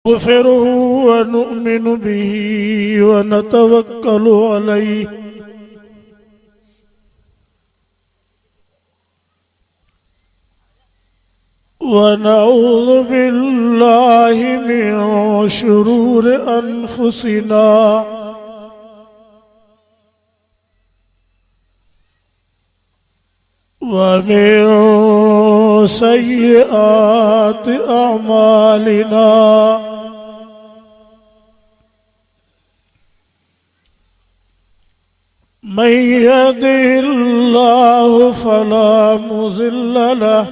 نستغفره ونؤمن به ونتوكل عليه ونعوذ بالله من شرور أنفسنا ومن سيئات أعمالنا من يهده الله فلا مضل له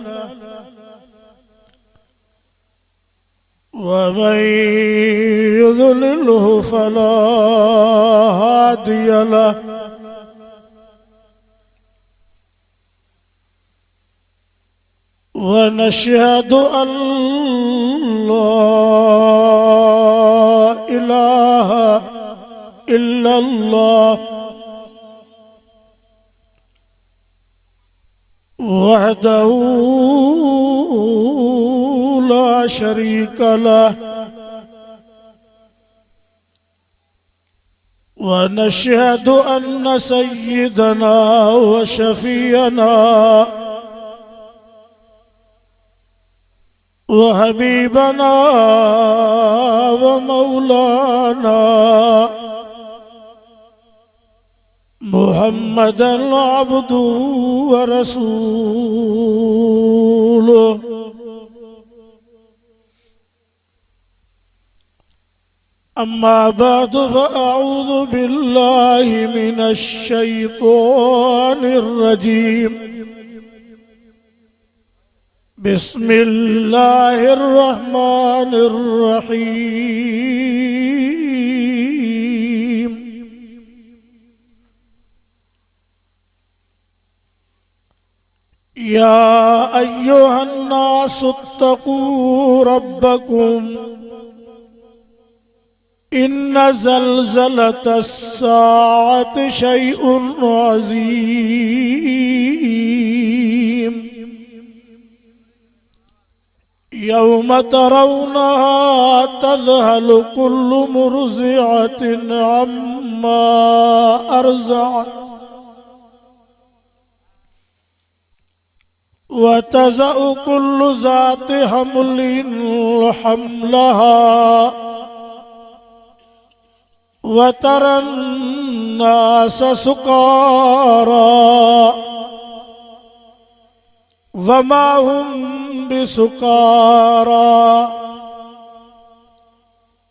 ومن يضلله فلا هادي له ونشهد أن لا إله إلا الله وحده لا شريك له ونشهد أن سيدنا وشفينا وحبيبنا ومولانا محمدا عبده ورسوله أما بعد فأعوذ بالله من الشيطان الرجيم بسم الله الرحمن الرحيم يا أيها الناس اتقوا ربكم إن زلزلة الساعة شيء عظيم يوم ترونها تذهل كل مرضعة عما أرضعت وتضع كل ذات حمل حملها وترى الناس سكارى وما هم بسكارى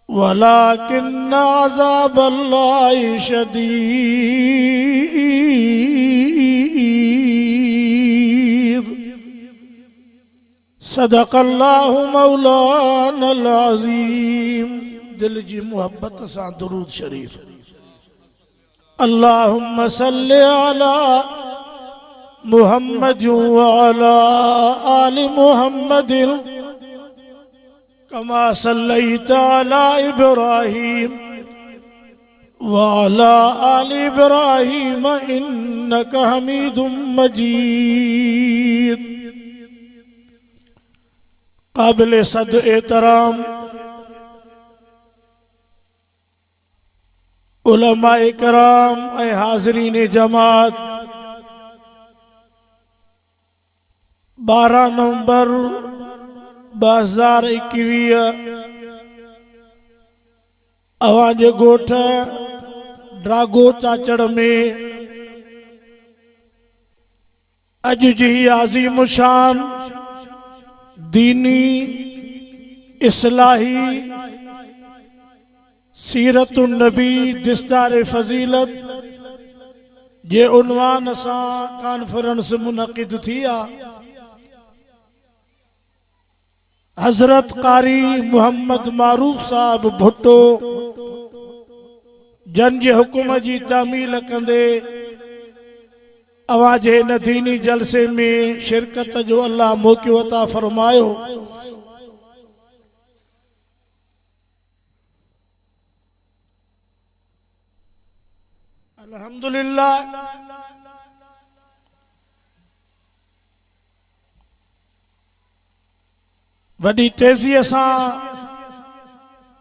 ولكن عذاب الله شديد صدق الله مولانا العظيم दिल जी मोहब्बत सां दुरूद शरीफ अल्लाहुम्मा सल्लि अला मुहम्मद व अला आलि मुहम्मद कमा सल्लैता अला इब्राहीम व अला आलि इब्राहीम इन्नका हमीदुम मजीद। काबिल सद एहतराम उलमाए कराम ए हाज़रीन जमात 12 नवंबर 2021 अवांजे गोठ ड्रागो चाचड़ में अज जी आज़ीम शान दीनी इस्लाही सीरतुन नबी दिस्तार फजीलत जे उन्वान सां कॉन्फ्रेंस मुनक़िद थी आ। हजरत कारी मोहम्मद मारूफ साहब भुट्टो जन जे हुकुम जी तामील कंदे अवाजे न दीनी जलसे में शिरकत जो अल्लाह मौक़ो अता फरमायो। अल्हम्दुलिल्लाह वडी तेज़ीअ सां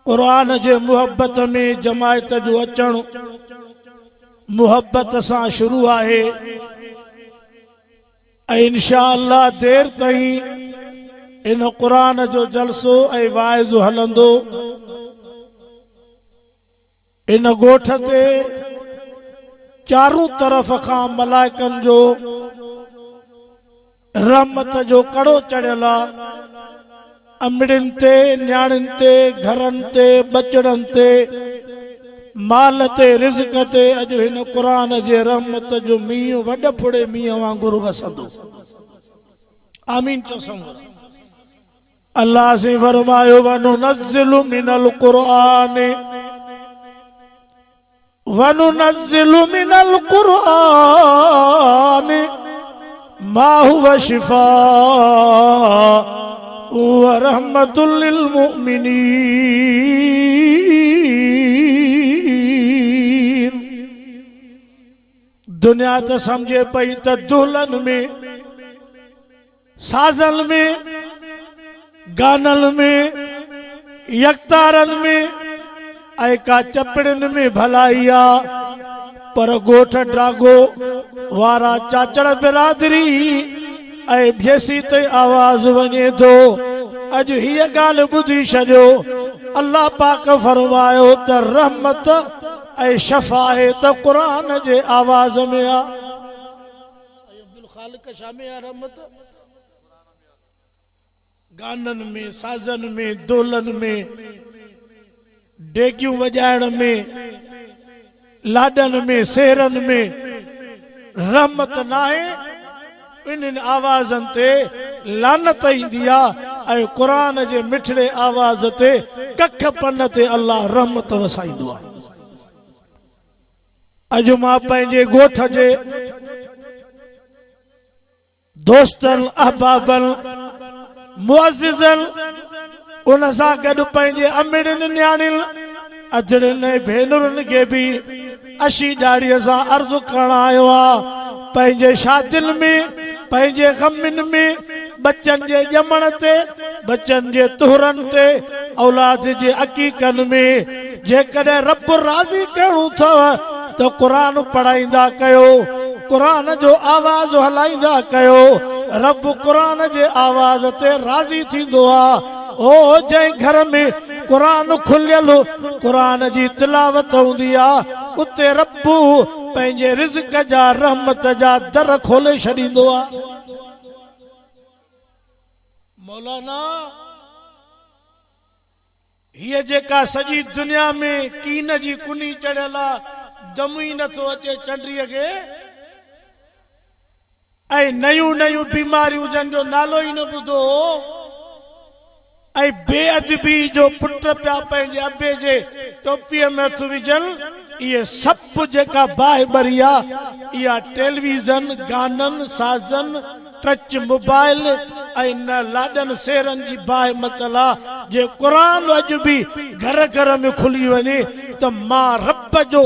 कुरान जे मुहब्बत में जमायत जो अचण मुहब्बत सां शुरू आहे ऐं इंशाअल्लाह देर ताईं इन कुरान जो जलसो ऐं वाइज़ हलंदो। इन गोठ ते चारों तरफ खां मलाइकनि जो रहमत जो कड़ो चढ़ियल आहे। अमड़िन ते, न्याणिन ते, घरन ते, बचड़न ते, माल ते, रिज़्क ते अॼु हिन कुरान जे रहमत जो मींहुं वॾ फुड़े मींहुं वांगुरु वसंदो। आमीन चऊं। अल्लाह से फरमायो वनुनज़्ज़िलु मिनल क़ुरआन मा हुवा शिफ़ाअ व रहमतुल लिल मुमिनीन। दुनिया त समझे पई त दुल्हन में, साज़न में, गानल में, यकतारन में ऐं का चपड़िन में भलाई आ, पर गोठ ड्रागो वारा चाचड़ बिरादरी ऐं भेसी ते आवाज़ वञे थो। अॼु हीअ ॻाल्हि ॿुधी छॾियो, अल्लाह पाक फरमायो त रहमत ऐं शफ़ाअत क़ुरान जे आवाज़ में आ। अब्दुल ख़ालिक छा में आ रहमत? गानन में, साज़न में, दोलन में, डेगियूं वॼाइण में, लाडन में, सेरन में रहमत नाहे। इन आवाज़न ते लानत ईंदी आहे ऐं क़ुरान जे मिठड़े आवाज़ ते कख पन ते अल्लाह रहमत वसाईंदो आहे। अॼु मां पंहिंजे ॻोठ जे दोस्तनि, अहबाबनि, मुअज़्ज़िज़नि, उन सां गॾु पंहिंजे अमिड़नि, न्याणियुनि, अधड़नि ऐं भेनरुनि खे बि अशी ॾाड़ीअ सां अर्ज़ु करण आयो आहे। पंहिंजे शादियुनि में, पंहिंजे ग़मिन में, बच्चनि जे ॼमण ते, बच्चनि जे तुहरनि ते, औलाद जे अक़ीक़नि में जेकॾहिं रब राज़ी करणो अथव त क़ुरान पढ़ाईंदा कयो, क़ुरान जो आवाज़ हलाईंदा कयो। रब क़ुरान जे आवाज़ ते राज़ी थींदो आहे। ओ जंहिं घर में क़ुरान खुलियल क़ुरान जी तिलावत हूंदी आहे, उते रब पंहिंजे रिज़्क जा, रहमत जा दर खोले छॾींदो आहे। मौलाना हीअ जेका सॼी दुनिया में कीन जी कुनी चढ़ियल आहे, दम ई नथो अचे चंडीअ खे, ऐं नयूं नयूं बीमारियूं जंहिंजो नालो ई न ॿुधो, ऐं बेअदबी जो पुट पिया पंहिंजे अबे जे टोपीअ में हथ विझनि। इहे सभु जेका बाहिबरी आहे, इहा टेलीविज़न, गाननि, साज़न, टच मोबाइल ऐं न लाडनि सेरनि जी बाहि मतल आहे। जे क़ुरान अॼु बि घर घर में खुली वञे त मां रब जो,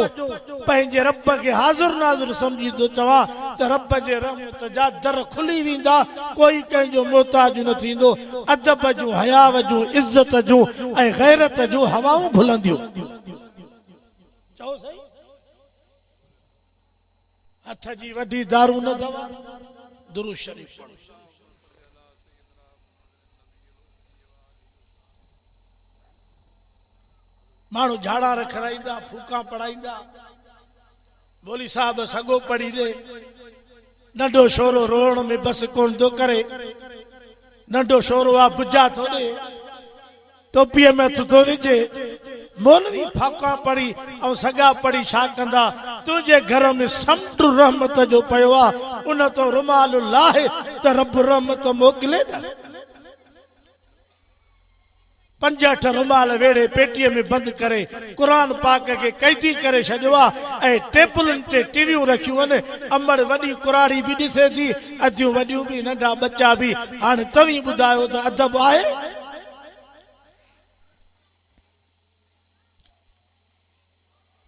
पंहिंजे रब खे हाज़िर नाज़िर सम्झी थो चवां त रब जे रहमत जा दर खुली वेंदा। कोई कंहिंजो मोहताज न थींदो। अदब जूं, हयाव जूं, इज़त जूं ऐं गैरत जूं हवाऊं भुलंदियूं। चओ सही। हथ जी वॾी दारू न दवा। दुरूद शरीफ़ पढ़ो। माण्हू झाड़ा रखाईंदा, फूका पढ़ाईंदा, मौली साहब सॻो पढ़ी ॾे, नंढो छोरो रोअण में बस कोन थो करे, नंढो छोरो आहे बुझा थो ॾे, टोपीअ में हथ थो विझे। मौलवी फाका पढ़ी ऐं सॻा पढ़ी छा कंदा? तुंहिंजे घर में समुंड रहमत जो पियो आहे, उन तो रुमाल लाहे त रब रहमत मोकिले न। 5-8 रुमाल वेड़े पेटीअ में बंदि करे क़ुरान पाक खे कैदी करे छॾियो आहे ऐं टेबलुनि ते टीवियूं रखियूं आहिनि। अमड़ वॾी कुराड़ी बि ॾिसे थी, अधियूं वॾियूं बि, नंढा बच्चा बि। हाणे तव्हीं ॿुधायो त अदब आहे?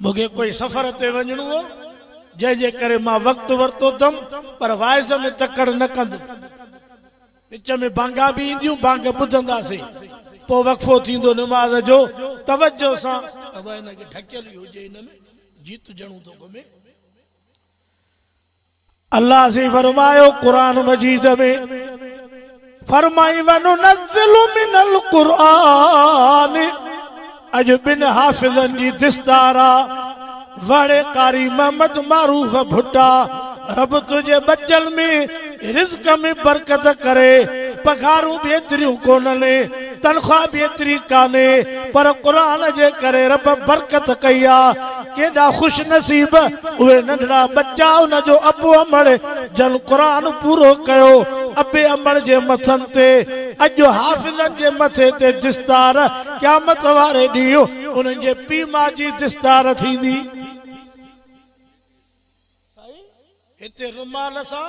मूंखे कोई सफ़र ते वञिणो हो, जंहिंजे करे मां वक़्तु वरितो अथमि, पर वाइज़ में तकड़ न कंदुमि। विच में बांगा बि ईंदियूं, बांग ॿुधंदासीं, पोइ वक़फ़ो थींदो निमाज़ जो तवज्जो सां अब हिनखे ढकियल ई हुजे हिन में जीत ॼणू थो घुमे अल्लाह से फरमायो कुरान मजीद में फरमाई वनुनज़्ज़िलु मिनल कुरान अज बिन हाफिज़न जी दिस्तारा वड़े कारी मोहम्मद मारूफ भुट्टा रब तुझे बचल में रिज़्क़ में बरकत करे पघारूं भी एतिरियूं कोन्हनि तनख़्वाह भी एतिरी कान्हे पर क़ुरान जे करे रब बरकत कई आहे केॾा ख़ुशि नसीब उहे नंढड़ा बच्चा उन जो अबु अमड़ जन क़ुरान पूरो कयो अबे अमड़ जे मथनि ते अॼु हाफ़िज़नि जे मथे ते दिस्तार क़यामत वारे ॾींहुं उन्हनि जे पीउ माउ जी दिस्तार थींदी हिते रुमाल सां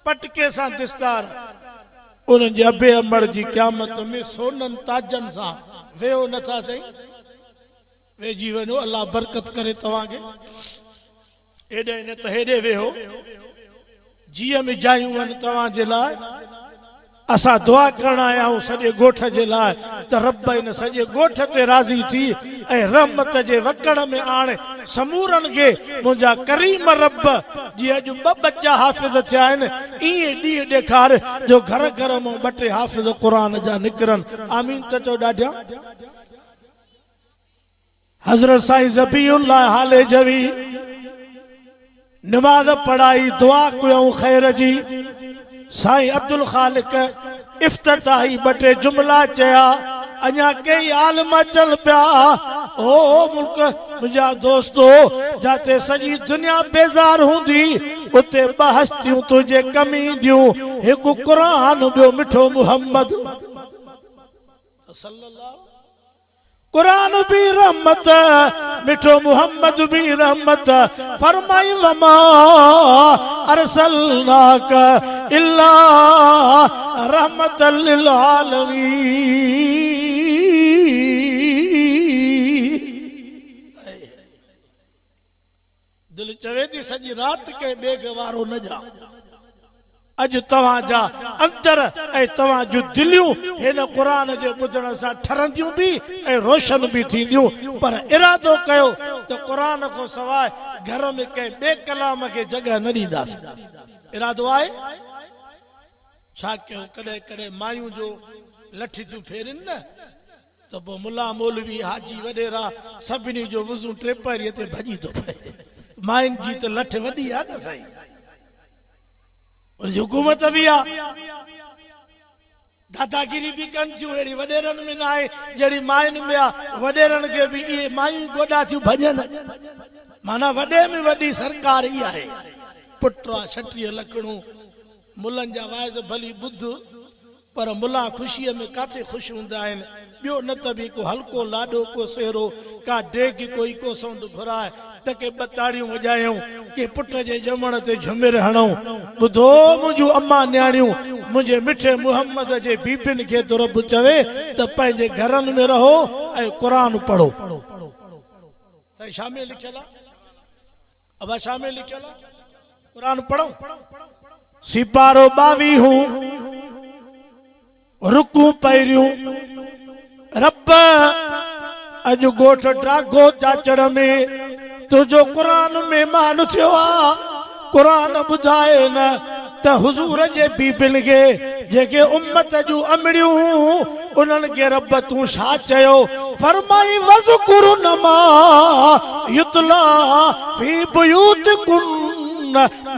पटके सां दिस्तार उन्हनि जे अबे अमड़ जी क़यामत में सोननि ताजनि सां वेहो नथा सही वेजी वञो अल्लाह बरकत करे तव्हांखे हेॾे न त हेॾे वेहो जीअं में जायूं आहिनि तव्हांजे लाइ असां दुआ करण आया आहियूं सॼे ॻोठ जे लाइ त रब हिन सॼे ॻोठ ते राज़ी थी ऐं रहमत जे वकड़ में आणे समूरनि खे मुंहिंजा करीम रब जीअं अॼु ॿ बच्चा हाफ़िज़ थिया आहिनि ईअं ॾींहुं ॾेखार जो घर घर मां ॿ टे हाफ़िज़ क़ुरान जा निकिरनि आमीन त चओ ॾाढा हज़रत साईं ज़बीउल्लाह हाले जवी नमाज पढ़ाई दुआ कयूं ख़ैर जी साईं अब्दुल खालिक इफ्तिताही ॿ टे जुमला चया अञा कई आलम अचनि पिया ओ मुल्क मुंहिंजा दोस्तो जाते सॼी दुनिया बेज़ार हूंदी उते ॿ हस्तियूं तुंहिंजे कम ईंदियूं हिकु क़ुरान ॿियो मिठो मुहम्मद कुरान भी रहमत मिठो मुहम्मद भी रहमत फरमाई वमा अरसलनाक इल्ला रहमतल लिल आलमीन दिल चवे थी सॼी रात के बेग वारो न जा अज तव्हांजा अंदर ऐं तव्हां जूं दिलियूं हिन क़ुरान जे ॿुधण सां ठरंदियूं बि ऐं रोशन बि थींदियूं पर इरादो कयो त क़ुरान खां सवाइ घर में कंहिं ॿिए कलाम खे जॻह न ॾींदासीं इरादो आहे छा कयूं कॾहिं कॾहिं मायूं जो लठी थियूं फेरनि न त पोइ मुला मौलवी हाजी वॾेरा सभिनी जो वज़ू टेपरीअ ते भॼी थो पए मायुनि जी त लठ वॾी आहे न साईं हुकूमत भी आ दादागिरी भी कन थियूं अहिड़ी वॾेरनि में न आहे जहिड़ी मायुनि में आहे वॾेरनि खे बि इहे मायूं गोॾा थियूं भॼनि माना वॾे में वॾी सरकार ई आहे पुट आहे 36 लखणूं मुलनि जा वाइज भली ॿुध पर मुला ख़ुशीअ में काथे ख़ुशि हूंदा आहिनि ॿियो न त बि को हल्को लाॾो को सेरो का डेग कोई को सौंद घुराए त के ॿ ताड़ियूं वॼायूं के पुट जे ॼमण ते झुमिर हणूं ॿुधो मुंहिंजूं अम्मा न्याणियूं मुंहिंजे मिठे मुहम्मद जे बीबियुनि खे तो रब चवे त पंहिंजे घरनि में रहो ऐं क़ुरान पढ़ो साईं छा में लिखियल आहे अबा छा में लिखियल आहे क़ुरान पढ़ो सिपारो 22 रुकू पहिरियूं रब अॼु ॻोठ ड्रागो चाचड़ में तुंहिंजो क़ुरान महिमान थियो आहे क़ुरान ॿुधाए न त हुज़ूर जे बीबियुनि खे जेके उम्मत जूं अमड़ियूं उन्हनि खे रब तूं छा चयो फरमाई वज़कुरनमा युतला फी बुयूतिकुन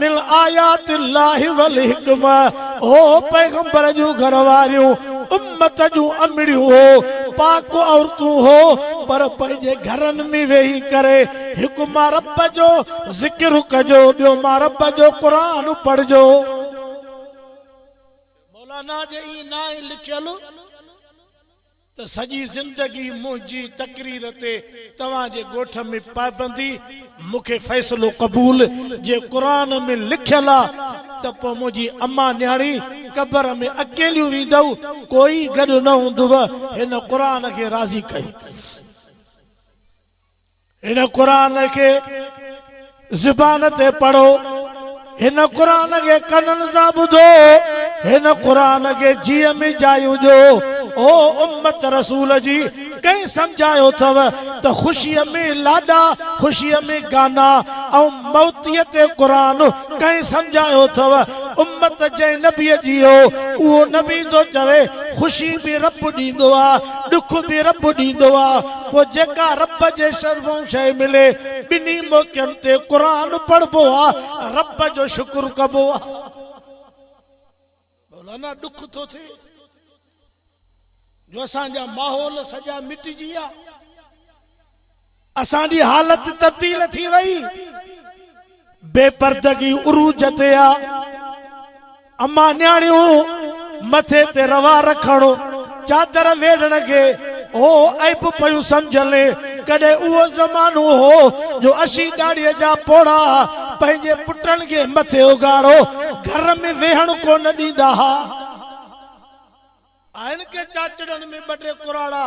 मिल आयातिल्लाहि वल हिकमा ओ पैगंबर जूं घर वारियूं उम्मत जूं अमड़ियूं हो पाक औरतूं हो पर पंहिंजे घरनि में वेही करे हिकु मां रब जो ज़िक्र कजो ॿियो मां रब जो क़ुरान पढ़जो मौलाना जे ई ना लिखियल त सॼी ज़िंदगी मुंहिंजी तकरीर ते तव्हांजे ॻोठ में पाबंदी मूंखे फ़ैसिलो क़बूल जे क़ुरान में लिखियल आहे त पोइ मुंहिंजी अम्मा न्याणी क़बर में अकेलियूं वेंदव कोई गॾु न हूंदव हिन क़ुरान खे राज़ी कई हिन क़ुरान खे ज़बान ते पढ़ो हिन क़ुरान खे कननि सां ॿुधो हिन क़ुरान खे जीअ में जायूं जो ओ उम्मत रसूल जी कहीं समझायो थव तो खुशिया में लाडा खुशिया में गाना और मौतियत कुरान कहीं समझायो थव उम्मत जै नबी जी हो वो नबी तो चवे खुशी भी रब दींदो आ दुख भी रब दींदो आ वो जेका रब जे शर्फ़ों शय मिले बिनी मौक़नि ते कुरान पढ़बो आ रब जो शुक्र कबो आ मौलाना दुख तो थे जो असांजा माहौल सजा मिटजी आ असांजी हालत तब्दील थी वई बेपर्दगी उरूज ते आ अम्मा न्याणियों मथे ते रवा रखणो चादर वेढ़ण के हो ऐब पयूं समझले कदे उहो ज़मानो हो जो अशी दाड़ीअ जा पोड़ा पंहिंजे पुटनि खे मथे उगाड़ो घर में वेहण कोन ॾींदा हा आहिनि के चाचड़नि में ॿ टे कुराड़ा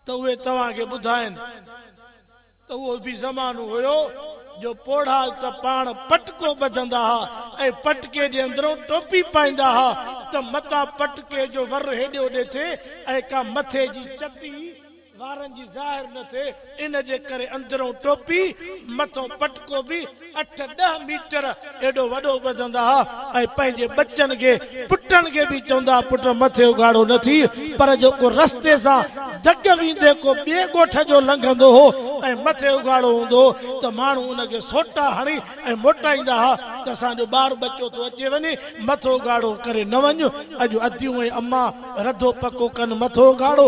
त उहे तव्हांखे ॿुधाइनि त उहो बि ज़मानो हुयो जो पोड़ा त पाण पटको ॿधंदा हा ऐं पटके जे अंदरों टोपी पाईंदा हा त मथां पटके जो वर हेॾे होॾे थिए ऐं का मथे जी चती वारनि जी ज़ाहिर न थिए इन जे करे अंदरों टोपी मथों पटको भी 8-10 मीटर एडो वडो ॿधंदा हा ऐं पंहिंजे बच्चन के पुटन के भी चवंदा पुट मथे उगाड़ो न थी पर जेको रस्ते सां दग वींदे को ॿिए ॻोठ जो लंघंदो हो ऐं मथे उगाड़ो हूंदो त माण्हू उनखे सोटा हणी ऐं मोटाईंदा हा त असांजो ॿार बच्चो तो अचे वञे मथो उगाड़ो करे न वञ अॼु अदियूं ऐं अम्मा रधो पको कनि मथो उगाड़ो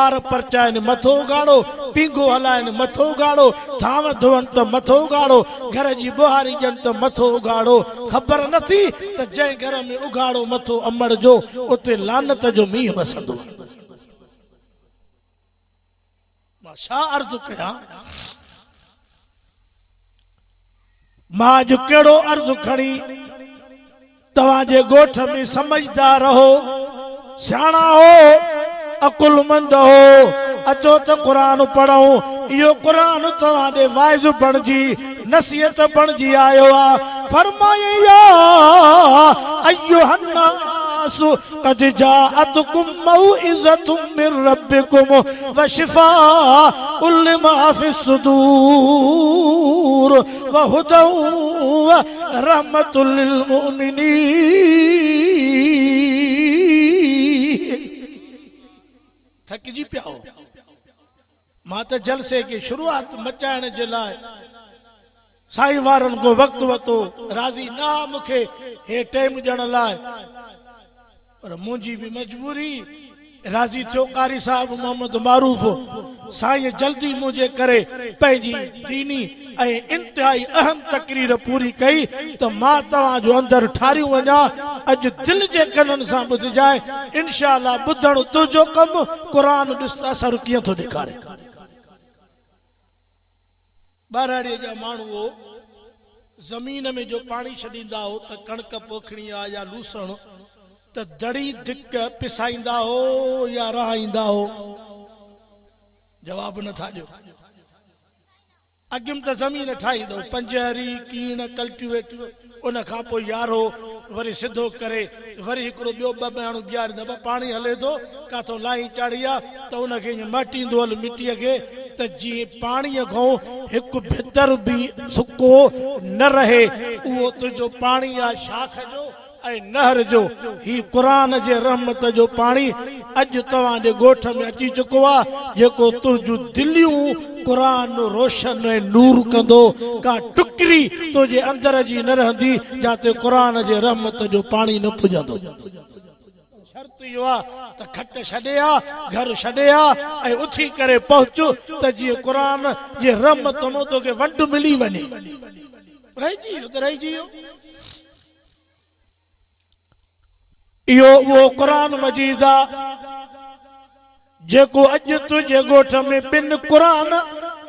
ॿार परचाइनि मथो उगाड़ो पींगो हलाइनि मथो उगाड़ो थांव धोअनि त मथो उगाड़ो घर जी बुहारी ॾियनि त मथो उगाड़ो ख़बर नथी त जंहिं घर में उगाड़ो मथो अमड़ जो उते लानत जो मींहुं वसंदो मां छा अर्ज़ु कयां मां अॼु कहिड़ो अर्ज़ु खणी तव्हांजे ॻोठ में समझदार हो सियाणा हो अकुलमंद हो अचो त कुरान पढ़ो यो कुरान तव्हांजे वाइज़ बणजी नसीहत बणजी आयो आ फरमाए या अय्युहन्नास कद जाअतकुम मौइज़तुम मिर रब्बिकुम व शिफाउल लिमा फिस सुदूर व हुदौ व रहमतुल लिल मुमिनीन थकजी पिया हो मां त जलसे की शुरुआत मचाइण जे लाइ साईं वारनि को वक़्तु वरितो राज़ी न मूंखे हे टाइम ॾियण लाइ पर मुंहिंजी बि मजबूरी राज़ी थियो कारी साहब मोहम्मद मारूफ साईं जल्दी मुझे करे पंहिंजी दीनी ऐं इंतहाई अहम तकरीर पूरी कई त मां तव्हांजो अंदर ठारियूं वञा अॼु दिल जे कननि सां ॿुधजाए इंशाअल्लाह ॿुधण तुंहिंजो कमु क़ुरान ॾिस त असर कीअं थो ॾेखारे ॿारहाड़ीअ जा माण्हू हो ज़मीन में जो पाणी छॾींदा हो त कणक पोखणी आ या लूसण त दड़ी धिक पिसाईंदा हो या रहाईंदा हो जवाब नथा ॾियो अॻिम त ज़मीन ठाहींदो पंजहरी कीन कल्टिवेटर उन खां पोइ यारो वरी सिधो करे वरी हिकिड़ो ॿियो ॿ माण्हू ॿियारींदा पाणी हले थो काथो लाई चाढ़ी आहे त उनखे ईअं मटींदो हल मिटीअ खे त जीअं पाणीअ खां हिकु भितर बि सुको न रहे उहो तुंहिंजो पाणी आहे शाख जो ऐं नहर जो ही कुरान जे रहमत जो पाणी अॼु तव्हांजे ॻोठ में अची चुको आहे जेको तुंहिंजूं दिलियूं कुरान रोशन ऐं नूर कंदो का टुकरी तुंहिंजे अंदर जी न रहंदी जाते कुरान जे रहमत जो पाणी न पुॼंदो शर्त इहो आहे त खट छॾे आ घर छॾे आ ऐं उथी करे पहुच त जीअं कुरान जे रहमत में तोखे वंड मिली वञे रहिजी वियो त रहिजी वियो इहो उहो कुरान मजीद आहे जेको अॼु तुंहिंजे ॻोठ में ॿिनि कुरान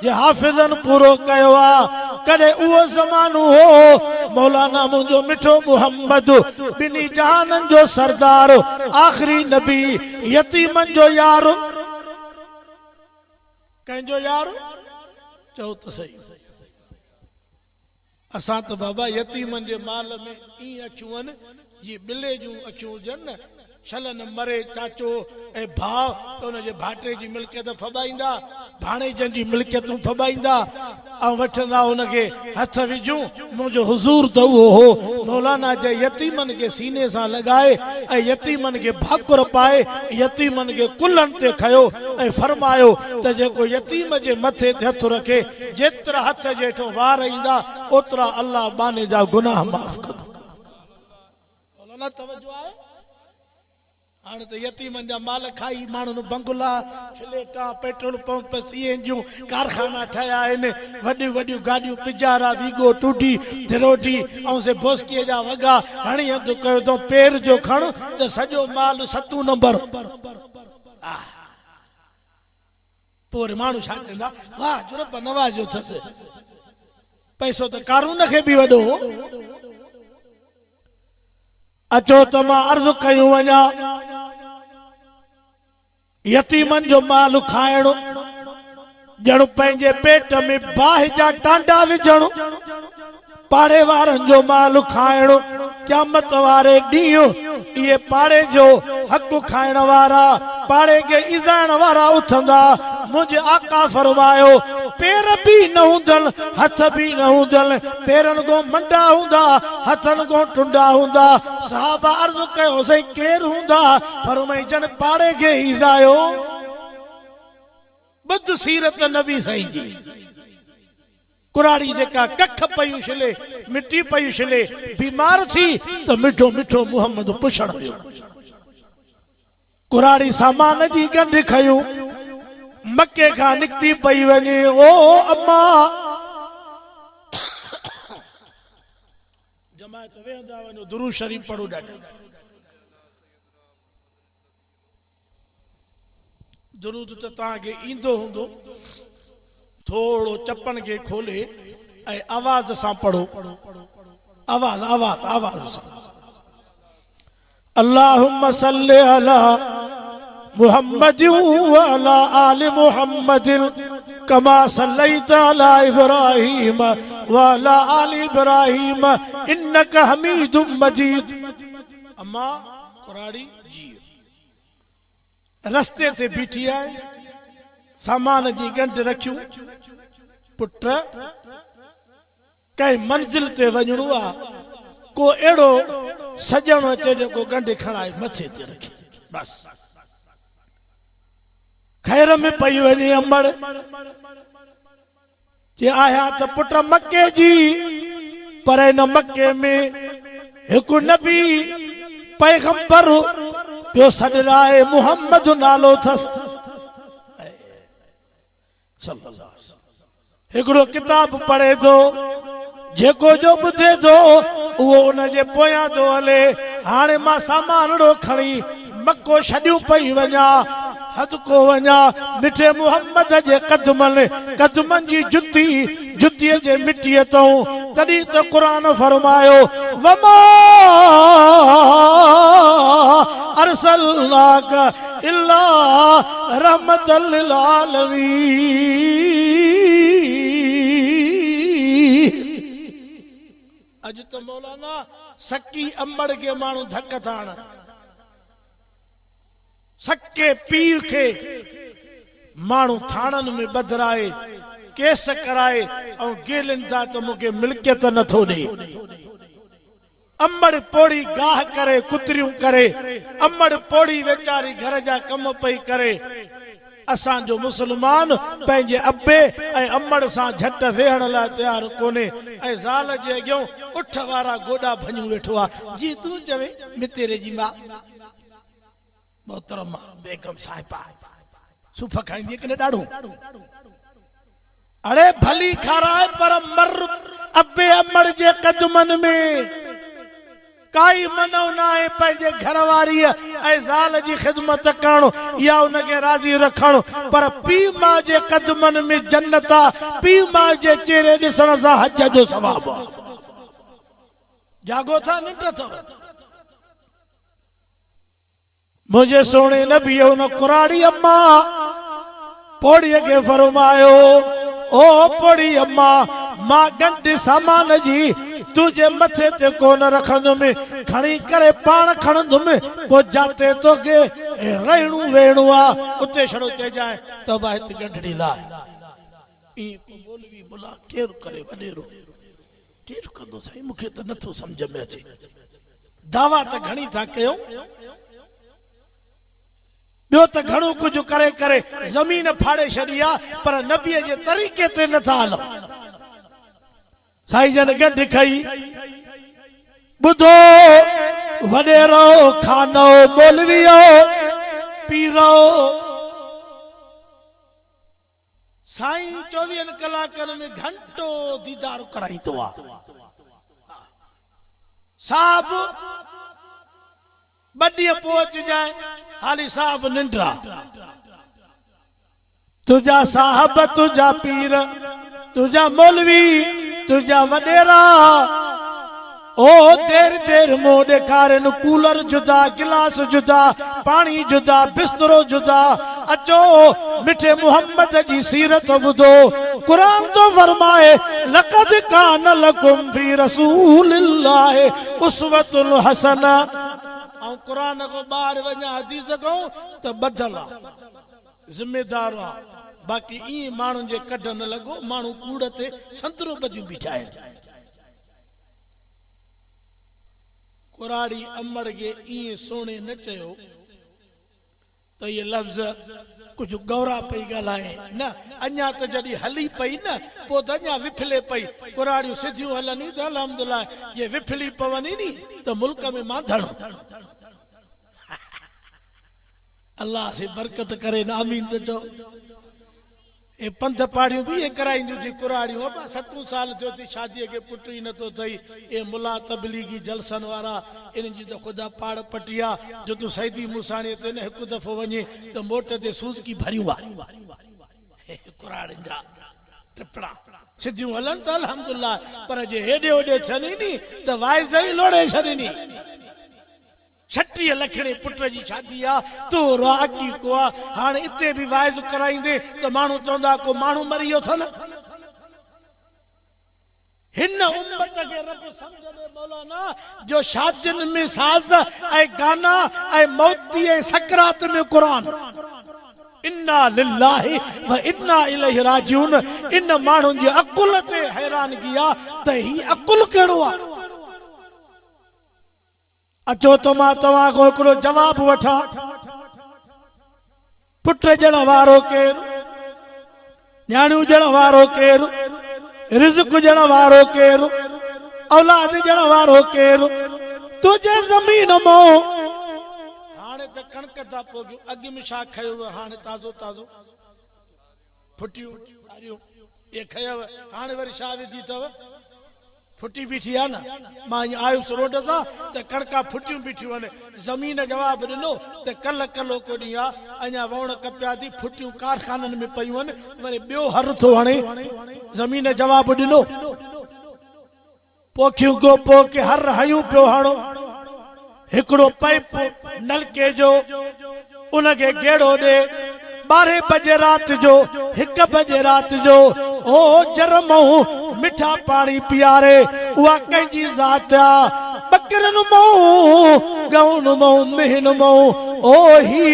जे हाफ़िज़नि पूरो कयो आहे कॾहिं उहो ज़मानो हो मौलाना मुंहिंजो मिठो मुहम्मद ॿिनी जहाननि जो सरदार आख़िरी नबी यतीमनि जो यार कंहिंजो यार चओ त सही असां त बाबा यतीमनि जे माल में ईअं अखियूं आहिनि ये बिले जूं अखियूं हुजनि न छलन मरे चाचो ए भाव तो उनजे भाटे जी मिल्कियत फबाईंदा भाणे जन जी मिल्कियतूं फबाईंदा ऐं वठंदा उनखे हथ विझूं मुंहिंजो हुज़ूर त उहो हो मौलाना जे यतीमनि खे सीने सां लॻाए ऐं यतीमनि खे भाकुर पाए यतीमनि खे कुल्हनि ते खयो ऐं फरमायो त जेको यतीम जे मथे ते हथ रखे जेतिरा हथ जेठो वार ईंदा ओतिरा अल्लाह बाने जा गुनाह माफ़ कंदो। मौलाना तवज्जो आहे हाणे त यतीमनि जा माल खाई माण्हुनि बंगला फ्लेटा पेट्रोल पंप सीएन जूं कारखाना ठाहिया आहिनि वॾियूं वॾियूं गाॾियूं पिजारा वीगो टूडी थिरोडी ऐं से बोस्कीअ जा वॻा हणी हंधि कयो अथऊं पेर जो खण त सॼो माल 7 नंबर पोइ माण्हू छा चवंदा वाह जुरब नवाज़ो अथसि पैसो त कारून खे बि वॾो अचो त मां अर्ज़ु कयूं वञा यतीमनि जो माल खाइण ॼण पंहिंजे पेट में बाहि जा टांडा विझण पाड़े वारनि जो माल खाइण क़यामत वारे ॾींहुं इहे पाड़े जो हक़ खाइण वारा पाड़े खे इज़ाइण वारा उथंदा। मुंहिंजे आका फरमायो पेर भी न हूंदन हथ भी न हूंदन पेरन को मंडा हूंदा हथन को टुंडा हूंदा। सहाबा अर्ज़ कयो सही केर हूंदा फरमाई जन पाड़े खे इज़ायो बद सीरत नबी साईं जी कुराड़ी जेका कख पई उछले मिट्टी पई उछले बीमार थी तो मिठो मिठो मुहम्मद पुछण वियो कुराड़ी सामान जी गंढ खयूं मक्के खां निकती पई वञे ओ अम्मा जमायत वेंदा वञो दुरूद शरीफ पढ़ो ॾाढो दुरूद त तव्हांखे ईंदो हूंदो थोड़ो चपन के खोले ऐं आवाज सां पढ़ो आवाज आवाज आवाज सां अल्लाहुम्मा सल्ली अला मुहम्मद व अला आलि मुहम्मद कमा सल्लैता अला इब्राहीम व अला आलि इब्राहीम इन्नका हमीदुम मजीद। अम्मा कुराड़ी जी रस्ते ते बीठी आहे सामान जी गंढ रखियूं पुट कई मंजिल ते वञणो आहे को अहिड़ो सजण अचे जेको गंढ खणाए मथे ते रखे बस खैर में पई वञे अमड़ जे आया त पुट मक्के जी पर इन मक्के में हिकु नबी पैगंबर पियो सॾाए मुहम्मद नालो अथसि हिकिड़ो किताब पढ़े थो जेको जो ॿुधे थो उहो उनजे पोयां थो हले। हाणे मां सामानड़ो खणी मक्को छॾियूं पई वञा हद को वञा मिठे मुहम्मद जे कदमनि जी जुतीअ जे मिटीअ तऊं तॾहिं त क़ुरान फरमायो वमा अरसलनाक इल्ला रहमतल लिल आलमीन। अॼु त मौलाना सकी अमड़ के माण्हू धक थाण सके पीर के माण्हू थाणनि में बदराए केस कराए ऐं गेलनि था त मूंखे मिल्कियत नथो ॾे। अमड़ पोड़ी गाह करे कुतरियूं करे अमड़ पोड़ी वेचारी घर जा कम पई करे। असांजो मुसलमान पंहिंजे अब्बे ऐं अमड़ सां झट वेहण लाइ तयार कोन्हे ऐं ज़ाल जे अॻियां उठ वारा गोॾा भञू वेठो आहे जी तूं चवे मितेरे जी मां मोहतरमा बेगम साहिबा सूफ़ खाईंदी कि न ॾाढो अरे भली खाराए पर मर अब्बे अमड़ जे कदमनि में काई मनो न आहे पंहिंजे घरवारीअ ऐं ज़ाल जी ख़िदमत करणु या उनखे राज़ी रखणु पर पीउ माउ जे कदमनि में जन्नत आहे। पीउ माउ जे चेहरे ॾिसण सां हज जो सवाबु आहे। जागो था निंड अथव मुझे सोने नबी उन कुराड़ी अम्मा पोड़ीअ खे फरमायो ओ पोड़ी अम्मा मां गंढ सामान जी तुझे मथे ते कोन रखंदुमि खणी करे पाण खणंदुमि पो जाते तो के रहणू वेणू आ उते छड़ो चइजाए तबा हिते गंढड़ी लाए ई को मौलवी मुला केर करे वडेरो केर कंदो सही मूंखे त नथो समझ में अचे दावा त घणी था कयो बियो त घणो कुछ करे करे जमीन फाड़े छड़ी आ पर नबी जे तरीके ते नथा हलो साईं जन गंढ खई बुधो वडेरो खानो मौलवियो पीरो साईं 24 कलाकनि में घंटो दीदार कराईंदो आ साहब बड़िया पहुंच जाए हाली साहब निंद्रा तुझा साहब तुझा पीर तुझा मौलवी तुझा वडेरा ओ देर देर मुंह ॾेखारन कूलर जुदा गिलास जुदा पानी जुदा बिस्तरो जुदा अचो मिठे मोहम्मद जी सीरत ॿुधो कुरान तो फरमाए लक़द कान लकुम फी रसूलिल्लाहि उसवतुल हसना ऐं कुरान को ॿाहिर वञा हदीस को त ॿधल आहे ज़िम्मेदार आहे बाक़ी ईअं माण्हुनि जे कढ न लॻो माण्हू कूड़ ते संतरो ॿधियूं बीठा आहिनि कुराड़ी अमड़ के ईअं सोने न चयो त ये लफ्ज़ कुछ गौरा पई ॻाल्हाए न अञा त जॾहिं हली पई न पोइ त अञा विफले पई कुराड़ियूं सिधियूं हलनि त अल्हम्दुलिल्लाह जे विफली पवनी नी त मुल्क में मांधण अल्लाह से बरकत करे न आमीन त चओ ए पंथ पाड़ियूं भी कराईंदियूं थी कुराड़ियूं 7 साल थियो थी शादीअ खे पुट ई नथो अथई ए मुला तबलीगी जलसन वारा इन्हनि जी त ख़ुदा पाड़ पटिया जो तूं सईदी मुसाणी ते न हिकु दफ़ो वञे त मोट ते सूज़की भरियूं आहे कुराड़ियुनि जा टिपड़ा सिधियूं हलनि त अल्हम्दुलिल्लाह पर जे हेॾे होॾे थियनि नी त वाइज़ ई लोड़े छॾिनी 36 लखणे पुट जी शादी आ तो राकी को हाणे इते भी वाइज कराईंदे तो मानू चवंदा को मानू मरियो थन हिन उम्मत के रब समझ दे मौलाना जो शादियुनि में साज़ ऐं गाना ऐं मौती ऐं सकरात में कुरान इन्ना लिल्लाहि व इन्ना इलैहि राजिऊन इन माण्हुनि जी अकुल ते हैरानगी आ त ही अकुल कहिड़ो आ अचो तो मां तव्हां को हिकिड़ो जवाब वठां पुट ॼण वारो केरु न्याणियूं ॼण वारो केरु रिज़्क ॼण वारो केरु औलाद ॼण वारो केरु तुझे ज़मीन मों हाणे त कणक था पोगियूं अॻु में छा खयो हाणे ताज़ो ताज़ो फुटियूं ये खयव हाणे वरी छा विधी अथव फुटी बीठी है ना मां आयुसि रोड सां त कणका फुटियूं बीठियूं आहिनि ज़मीन जवाब ॾिनो त कल कलो को ॾींहुं आहे अञा वण कपिया थी फुटियूं कारखाननि में पयूं आहिनि वरी ॿियो हर थो हणे ज़मीन जवाब ॾिनो पोखियूं गो पोइ हर हयूं पियो हाणो हिकिड़ो पाइप नलके जो उनखे गेड़ो ॾे 12 बजे रात जो 1 बजे रात जो ओ जरमो मिठा पानी पियारे उहा कंहिंजी ज़ात आ बकरन मो गौन मो मेहन मो ओ ही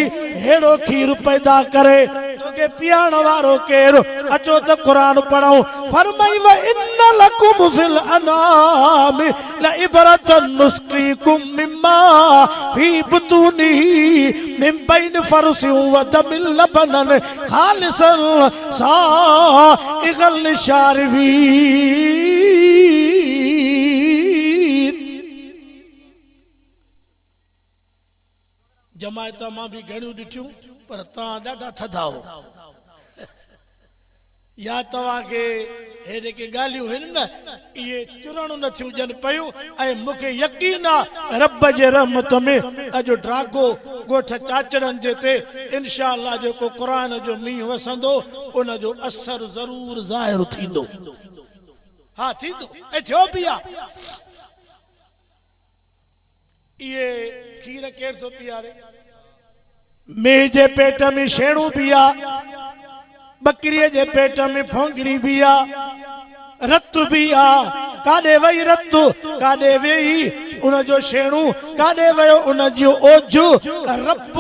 हेड़ो खीर पैदा करे तोके पियाण वारो केर अचो त कुरान पढ़ो फरमाई व इन लकुम फिल अनाम ला इबरतन नुस्कीकुम मिम्मा फी बुतूनी मिन बैन फरसिन व दमिल लबनन खालिसन साइगल लिशारवी जमायत मां भी घणियूं ॾिठियूं पर तव्हां ॾाढा थधा हो या तव्हांखे हेॾे के ॻाल्हियूं आहिनि न इहे चुरणूं नथियूं ॾियनि पियूं ऐं मूंखे यकीन आहे रब जे रहमत में अॼु ड्रागो ॻोठ चाचड़नि जे ते इंशाअल्लाह जेको क़ुरान जो मींहुं वसंदो उन जो असर ज़रूर ज़ाहिर थींदो हा थींदो ऐं थियो बि आहे ये खीर केर तो पियारे मेह जे पेट में छेणू भी आ बकरी जे पेट में फोंगड़ी भी आ रत भी आ काॾे वई रत, काॾे वेई उन जो शेणू, काॾे वियो उन जो ओझो। रब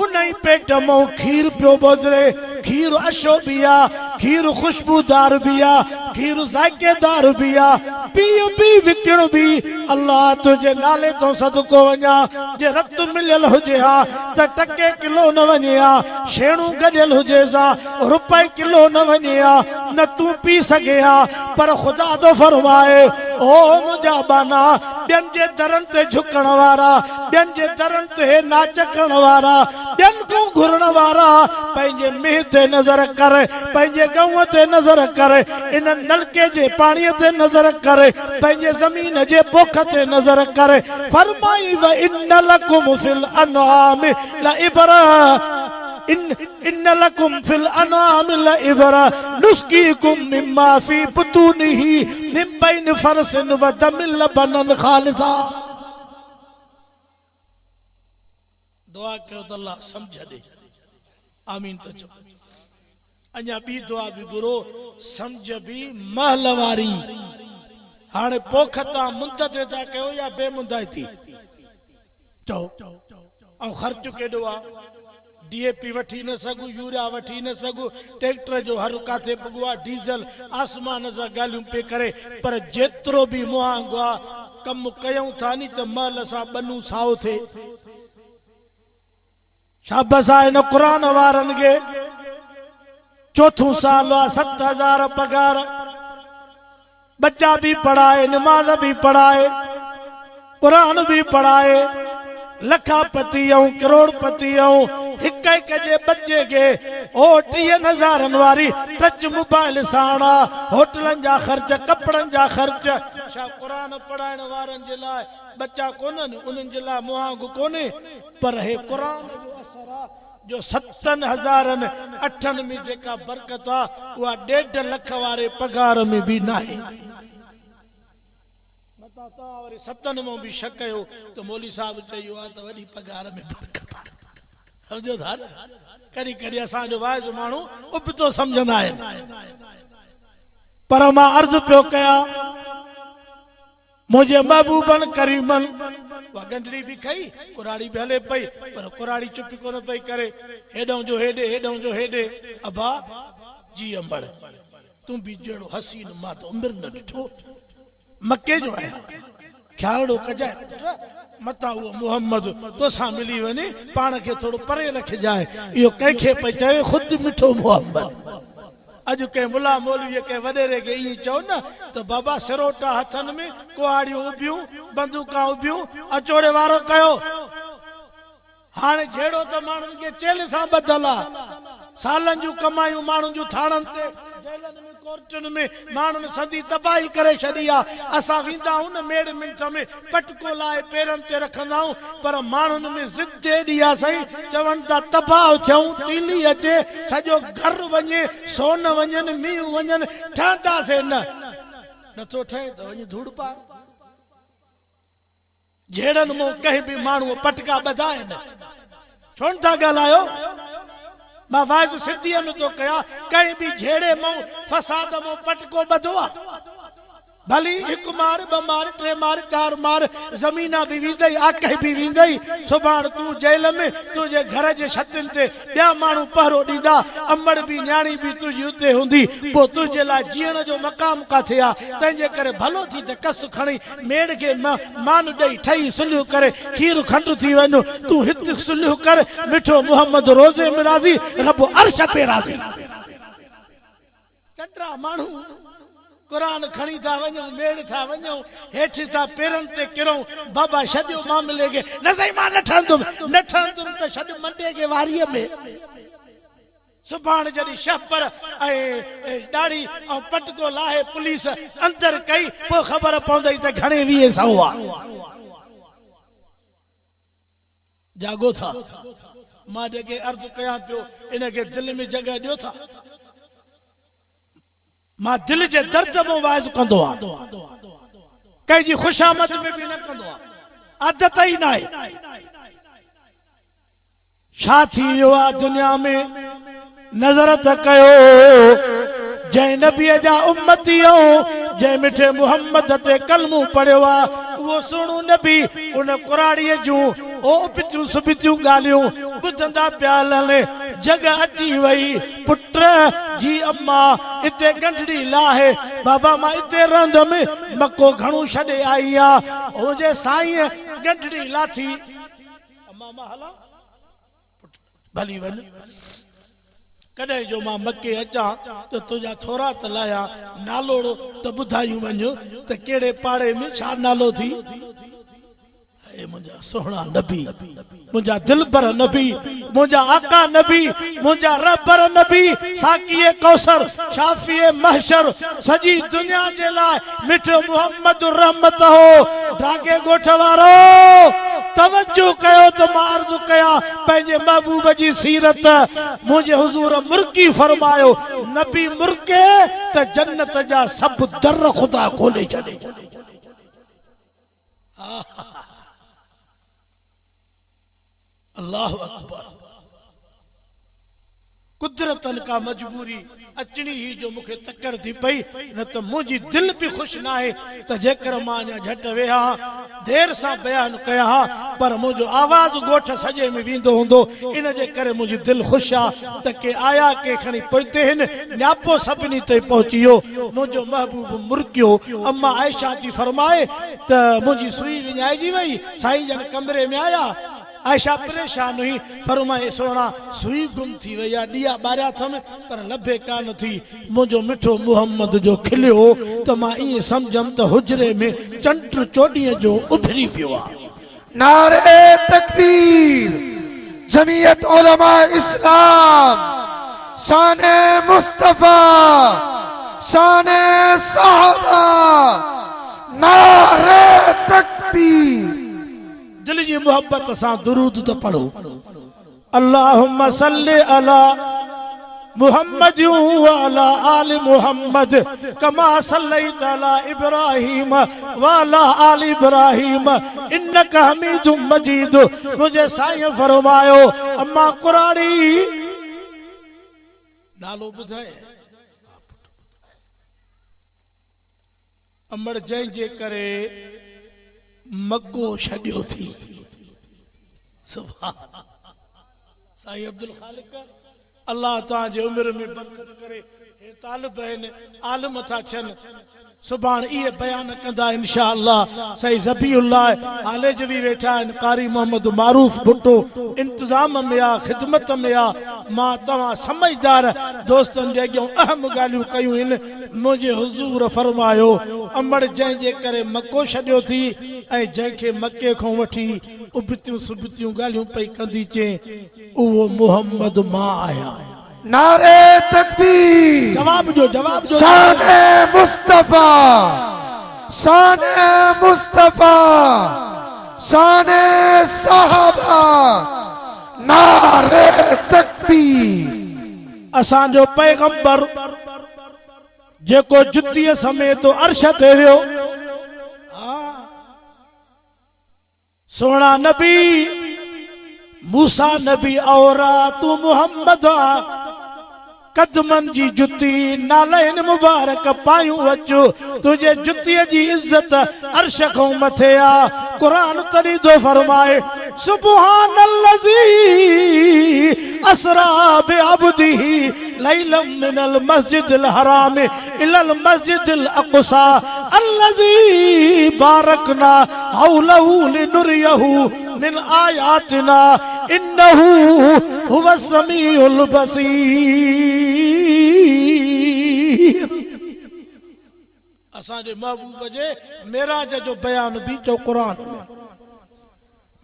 उन ई पेट मां खीर पियो बोधरे। खीर अशो भी आ, खीर खुशबूदार भी आ, खीर ज़ाइकेदार भी आ। पी भी विकण भी अल्लाह तुझे नाले तो सदको वञा। जे रत मिलियल हुजे हा त टके किलो न वञे हा, शेणू गॾियल हुजे सा रुपए किलो न वञे हा, न तू पी सघे हा। पर खुदा तो फरमाए ओ मुंहिंजा बाना, ॿियनि जे दरनि ते झुकण वारा, ॿियनि जे दरनि ते नाच करण वारा, ॿियनि खां घुरण वारा, पंहिंजे मींहं ते नज़र कर, पंहिंजे गऊं ते नज़र कर, इन नलके जे पाणीअ ते नज़र कर, पंहिंजे ज़मीन जे पोख ते नज़र कर। फरमाई व इन लकुम फिल अनआम लइबरा, इन लकुम फिल अनआम लइबरा नुस्कीकुम मिम्मा फी बुतूनिही मिन बैन फरसिन व दमिल लबनन खालिसा। दुआ कयो त अल्लाह समझ दे, आमीन तो चो। अञा बी दुआ भी गुरो, समझ भी महल वारी। हाणे पोख तां मुंद ते था कयो या बेमुंदाई थी चओ। ऐं ख़र्च केॾो आहे, DAP वठी न सघूं, यूरिया वठी न सघूं, ट्रैक्टर जो हर काथे पुॻो आहे, डीज़ल आसमान सां ॻाल्हियूं पे करे। पर जेतिरो बि मुहांगो आहे कमु कयूं था नी त महल सां बनू साओ थिए। शाबस आहे इन क़ुरान वारनि खे। चौथों साल आहे, 7,000 पगार, बच्चा भी पढ़ाए, नमाज भी पढ़ाए, कुरान भी पढ़ाए, लखापति ऐं करोड़पति ऐं हिक हिक जे बच्चे के ओ 30,000 वारी टच मोबाइल साण, होटलन जा ख़र्च, कपड़न जा ख़र्च। छा कुरान पढ़ाइण वारनि जे लाइ बच्चा कोन्हनि, उन्हनि जे लाइ मुहांगो कोन्हे। पर हे कुरान जो असर आहे जो 7,000 8 में जेका बरकत आहे उहा 1.5 लख वारे पगार में भी नाहे। तव्हां वरी 7 में भी शक कयो त मौली साहब चयो आहे त वॾी पगार में बरकत आहे। सम्झो था, कॾहिं कॾहिं असांजो वाइज माण्हू उबतो सम्झंदा आहिनि। पर मां अर्ज़ पियो कयां, मुंहिंजे महबूबन करीमन उहा गंढड़ी बि खई, कुराड़ी बि हले पई, पर कुराड़ी चुप कोन पई करे। हेॾों जो हेॾे, हेॾों जो हेॾे। अबा जी अंबड़, तूं बि जहिड़ो हसीन मां त उमिरि न ॾिठो। मके जो आहे, ख्याल कजाए मता वो मोहम्मद तोसां मिली वञे, पाण खे थोरो परे रखजाए। इहो कंहिंखे पई चवे, ख़ुदि मिठो मोहम्मद। अॼु कंहिं मुला मौलवी कंहिं वॾेरे खे ईअं चओ न त बाबा सिरोटा हथनि में, कुहाड़ियूं उबियूं, बंदूकां उबियूं, अचोड़े वारो कयो। हाणे जहिड़ो त माण्हुनि खे चेल सां ॿधल आहे, सालनि जूं कमायूं माण्हुनि जूं थाणनि ते, जेलनि में, कोर्टुनि में माण्हुनि सदी तबाही करे छॾी आहे। असां वेंदा आहियूं न मेड़ मिंट में, पटको लाए पेरनि ते रखंदा आहियूं, पर माण्हुनि में ज़िद एॾी आहे साईं, चवनि था तबाह थियूं, तीली अचे, सॼो घर वञे, सोन वञनि, मींहं वञनि, ठहंदासीं न, नथो ठहे त वञी धूड़ पार। जहिड़नि मूं कंहिं बि माण्हू पटका ॿधाए न, छो था ॻाल्हायो? मां वाइज सिंधीअ में तो कया, कंहिं बि झेड़े मूं फसाद मूं पटको ॿधो आहे। भली 1 मार 2 मार 3 मार 4 मार, ज़मीना भी वेंदई, आकहि भी वेंदई। सुभाण तूं जेल में, तुंहिंजे घर जे छतनि ते ॿिया माण्हू पहरो ॾींदा, अमड़ भी न्याणी भी तुंहिंजी उते हूंदी, पोइ तुंहिंजे लाइ जीअण जो मक़ाम काथे आहे? तंहिंजे करे भलो थी त कस खणी मेड़ खे मान ॾेई ठही सुलियो करे खीर खंडु थी वञो। तूं हिते सुलियो कर, मिठो मोहम्मद रोज़े में राज़ी, रब अर्श ते राज़ी। चंडरा माण्हू कुरान खणी था वञूं, मेड़ था वञूं, हेठि था पेरनि ते किरूं, बाबा छॾियो मामले खे, न साईं मां न ठहंदुमि, न ठहंदुमि त छॾ मंडे जे वारीअ में। सुभाणे जॾहिं शहपर ऐं ॾाढ़ी ऐं पटको लाहे पुलिस अंदर कई, पोइ ख़बर पवंदई त घणे 20 आहे। जागो था, मां जेके अर्ज़ कयां पियो इनखे दिलि में जॻह ॾियो था। मां दिल जे दर्द में वाइज़ कंदो आहियां, कंहिंजी खुशामद में भी न कंदो आहियां, आदत ही न आहे। छा थी वियो आहे दुनिया में? नज़र त कयो, जंहिं नबीअ जा उम्मती जै मिठे मुहम्मद ते कलमू पढ़ियो आ वो सुणो नबी उन कुराड़ीअ जूं ओ पितियूं सुबितियूं ॻाल्हियूं ॿुधंदा पिया हलनि जगह अची वई पुट जी अम्मा इते गंढड़ी लाहे बाबा मां इते रहंदमि मको घणो छॾे आई आ ओजे साईं गंढड़ी लाथी अम्मा मां हला भली वञ कॾहिं जो मां मके अचां त तुंहिंजा थोरा त लाया नालोड़ो त ॿुधायूं वञो त कहिड़े पाड़े में छा नालो थी मुंहिंजा सोहणा नबी मुंहिंजा दिलबर नबी मुंहिंजा आका नबी मुंहिंजा रबर नबी साकीए कौसर शाफीए महशर सॼी दुनिया जे लाइ मिठो मुहम्मद रहमत हो ढाके ॻोठ वारो तवज्जो कयो त मां अर्ज़ु कयां पंहिंजे महबूब जी सीरत मुंहिंजे हुज़ूर मुर्की फरमायो नबी मुर्के त जन्नत जा सभु दर खुदा खोले छॾे अल्लाह अकबर कुदरतन का मजबूरी अचनी ही जो मुखे तकड़ थी पई न त मुंहिंजी दिल भी खुश ना है त जेकर मां झट वेहा देर सां बयान कया पर मुंहिंजो आवाज गोठ सजे में वेंदो हूंदो इन जे करे मुंहिंजी दिल खुश आ त के आया के खणी पहुते हिन न्यापो सभिनी ते पहुचियो मुंहिंजो महबूब मुर्कियो अम्मा आयशा जी फरमाए त मुंहिंजी सुई विञाइजी वई साईं जन कमरे में आया आयशा परेशान हुई फरमाए सोना सुई गुम थी वई आ दिया बारिया थम पर लभे कान थी मुंहिंजो मिठो मुहम्मद जो खिलियो त मां ई समझम त हुजरे में चंट चोडीअ जो उभरी पियो आ नारे तकबीर जमीयत उलमा इस्लाम शान मुस्तफा शान सहाबा नारे तकबीर दिल जी मोहब्बत सां दुरूद तो पढ़ो अल्लाहुम्मा सल्ली अला मुहम्मद व अला आलि मुहम्मद कमा सल्लैत अला इब्राहीम व अला आलि इब्राहीम इन्नका हमीदुम मजीद मुझे साईं फरमायो अम्मा कुराड़ी नालो ॿुधाए अमर जंहिंजे करे मक्को छॾियो थी सुभान साईं अब्दुल खालिक अल्लाह तव्हांजे उम्र में बरकत करे हे तालिब आहिनि आलिम था थियनि सुभाणे इहे बयान कंदा इंशाअल्लाह साईं ज़बीउल्लाह हाले जी वेठा आहिनि कारी मोहम्मद मारूफ भुट्टो इंतज़ाम में आ ख़िदमत में आ मां तव्हां समझदार दोस्तनि जे अॻियां अहम ॻाल्हियूं कयूं आहिनि मुंहिंजे हुज़ूर फरमायो अमड़ जंहिंजे करे मको छॾियो थी ऐं जंहिंखे मके खां वठी उबतियूं सुबतियूं ॻाल्हियूं पई कंदी चे उहो मुहम्मद मां आया नारे तकबीर जवाब जो शान मुस्तफा शान मुस्तफा शान सहाबा नारे तकबीर असांजो पैगंबर जेको जुत्तीअ समेत अर्श ते वियो सोना नबी मूसा नबी औरा तू मुहम्मद कदमन जी जुती नालैन मुबारक पायूं अचो तुझे जुतीअ जी इज्जत अर्श खां मथे आ कुरान तरी दो फरमाए सुब्हानल्लज़ी अस्रा बिअब्दिही लैलम मिनल मस्जिदिल हराम इलल मस्जिदिल अक़सा अल्लज़ी बारकना हौलहु लिनुरियहु मिन आयातिना इन्नहु हुवस समीउल बसीर असांजे महबूब जे मेराज जो बयान भी जो कुरान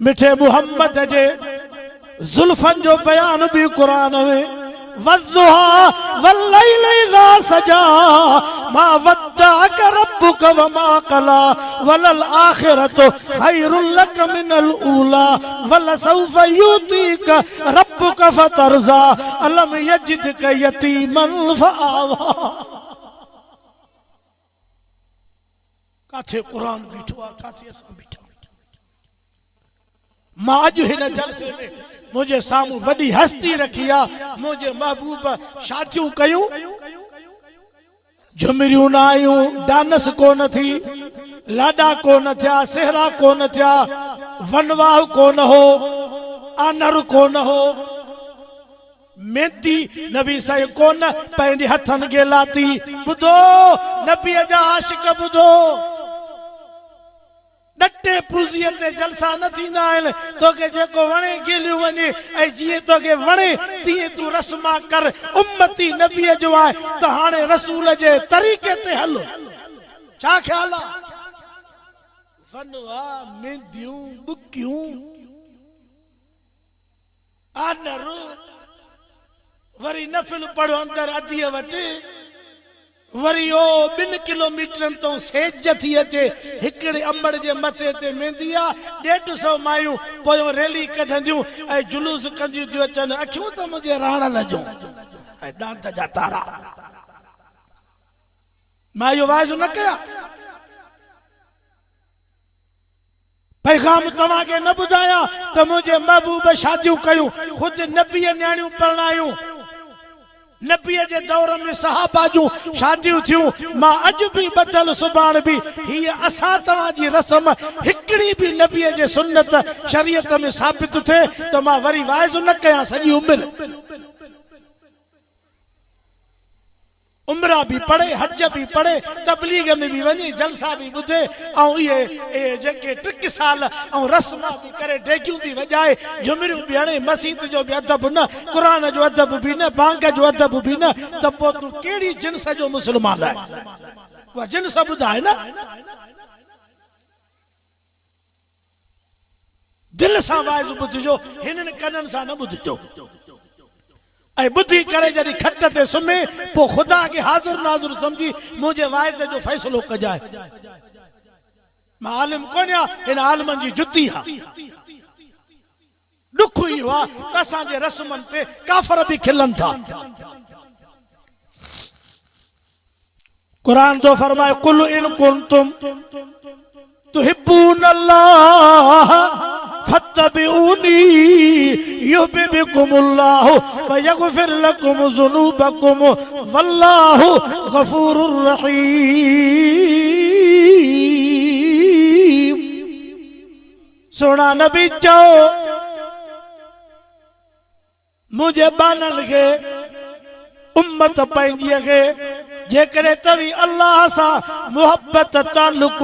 मिठे मुहम्मद जे जुल्फन जो बयान भी कुरान में वज़्ज़ुहा वल्लैलि इज़ा सजा मा वद्दअक रब्बुक वमा क़ला वलल आखिरतु खैरुल लक मिनल ऊला वलसौफ युतीक रब्बुक फतरज़ा अलम यजिदक यतीमन फआवा काथे कुरान बीठो आ काथे असां बीठा मां अॼु हिन जलसे में मुझे सामू वडी हस्ती रखी आ मुझे महबूब शादियूं कयूं झुमरियूं न आयूं, डांस कोन थी, लाडा कोन थिया, सेहरा कोन थिया, वनवाह कोन हो, आनर कोन हो, मेहंदी नबी साईं कोन पंहिंजे हथनि खे लाती। ॿुधो नबीअ जा आशिक ॿुधो, डटे पूज़ीअ ते जलसा न थींदा आहिनि। तोखे जेको वणे गिलियूं वञे ऐं जीअं तोखे वणे तीअं तूं रस्मा कर। उम्मती नबीअ जो आहे त हाणे रसूल जे तरीक़े ते हलो। छा ख़्याल आहे? वनवा, मेहंदियूं, बुकियूं, आनर, वरी नफिल पढ़ो अंदर अधीअ वटि, वरी ओ 2 किलोमीटरनि तो सेज थी अचे, हिकिड़े अंबड़ जे मथे ते मेहंदी आहे, 150 मायूं पोइ रैली कढंदियूं ऐं जुलूस कंदियूं थियूं अचनि। अखियूं त मुंहिंजे राण लजो ऐं डांत जा तारा। मां इहो वाइज़ो न कयां, पैगाम तव्हांखे न ॿुधायां त मुंहिंजे महबूब शादियूं कयूं, ख़ुदि नबीअ न्याणियूं परणायूं, नबीअ जे दौर में सहाबा जूं शादियूं थियूं। मां अॼु बि बदल सुभाण बि हीअ असां तव्हांजी रस्म हिकिड़ी बि नबीअ जे सुन्नत शरीयत में साबित थिए त मां वरी वाइज़ो न कयां सॼी उमिरि। उमरा भी पढ़े, हज भी पढ़े, तबलीग में भी वञे, जलसा भी ॿुधे ऐं इहे जेके 3 साल ऐं रस्मा भी करे, डेगियूं भी वॼाए, झुमरियूं भी हणे, मस्जिद जो भी अदब न, क़ुरान जो अदब भी न, बांग जो अदब भी न, त पोइ तूं कहिड़ी जिन्स जो मुस्लमान आहे? उहा जिन्स ॿुधाए न। दिल सां वाइज़ ॿुधिजो, हिननि कननि सां न ॿुधिजो। ऐं ॿुधी करे जॾहिं खट ते सुम्हे पोइ ख़ुदा खे हाज़ुर नाज़ुर सम्झी मुंहिंजे वाइदे जो फ़ैसिलो कजाए। मां आलिम कोन आहियां, हिन आलिमनि जी जुती आहे। ॾुख इहो आहे त असांजे रस्मनि ते काफ़र बि खिलनि था। क़ुरान थो फरमाए, कुल इन कुंतुम तुहिब्बून अल्लाह फत्तबिऊनी युहिब्बुकुमुल्लाहु व यगफिर लकुम ज़ुनूबकुम वल्लाहु गफूरुर रहीम। सोना नबी चओ मुझे बानल के उम्मत पंहिंजीअ खे जेकॾहिं तव्हीं अल्लाह सां मुहब्बत ताल्लुक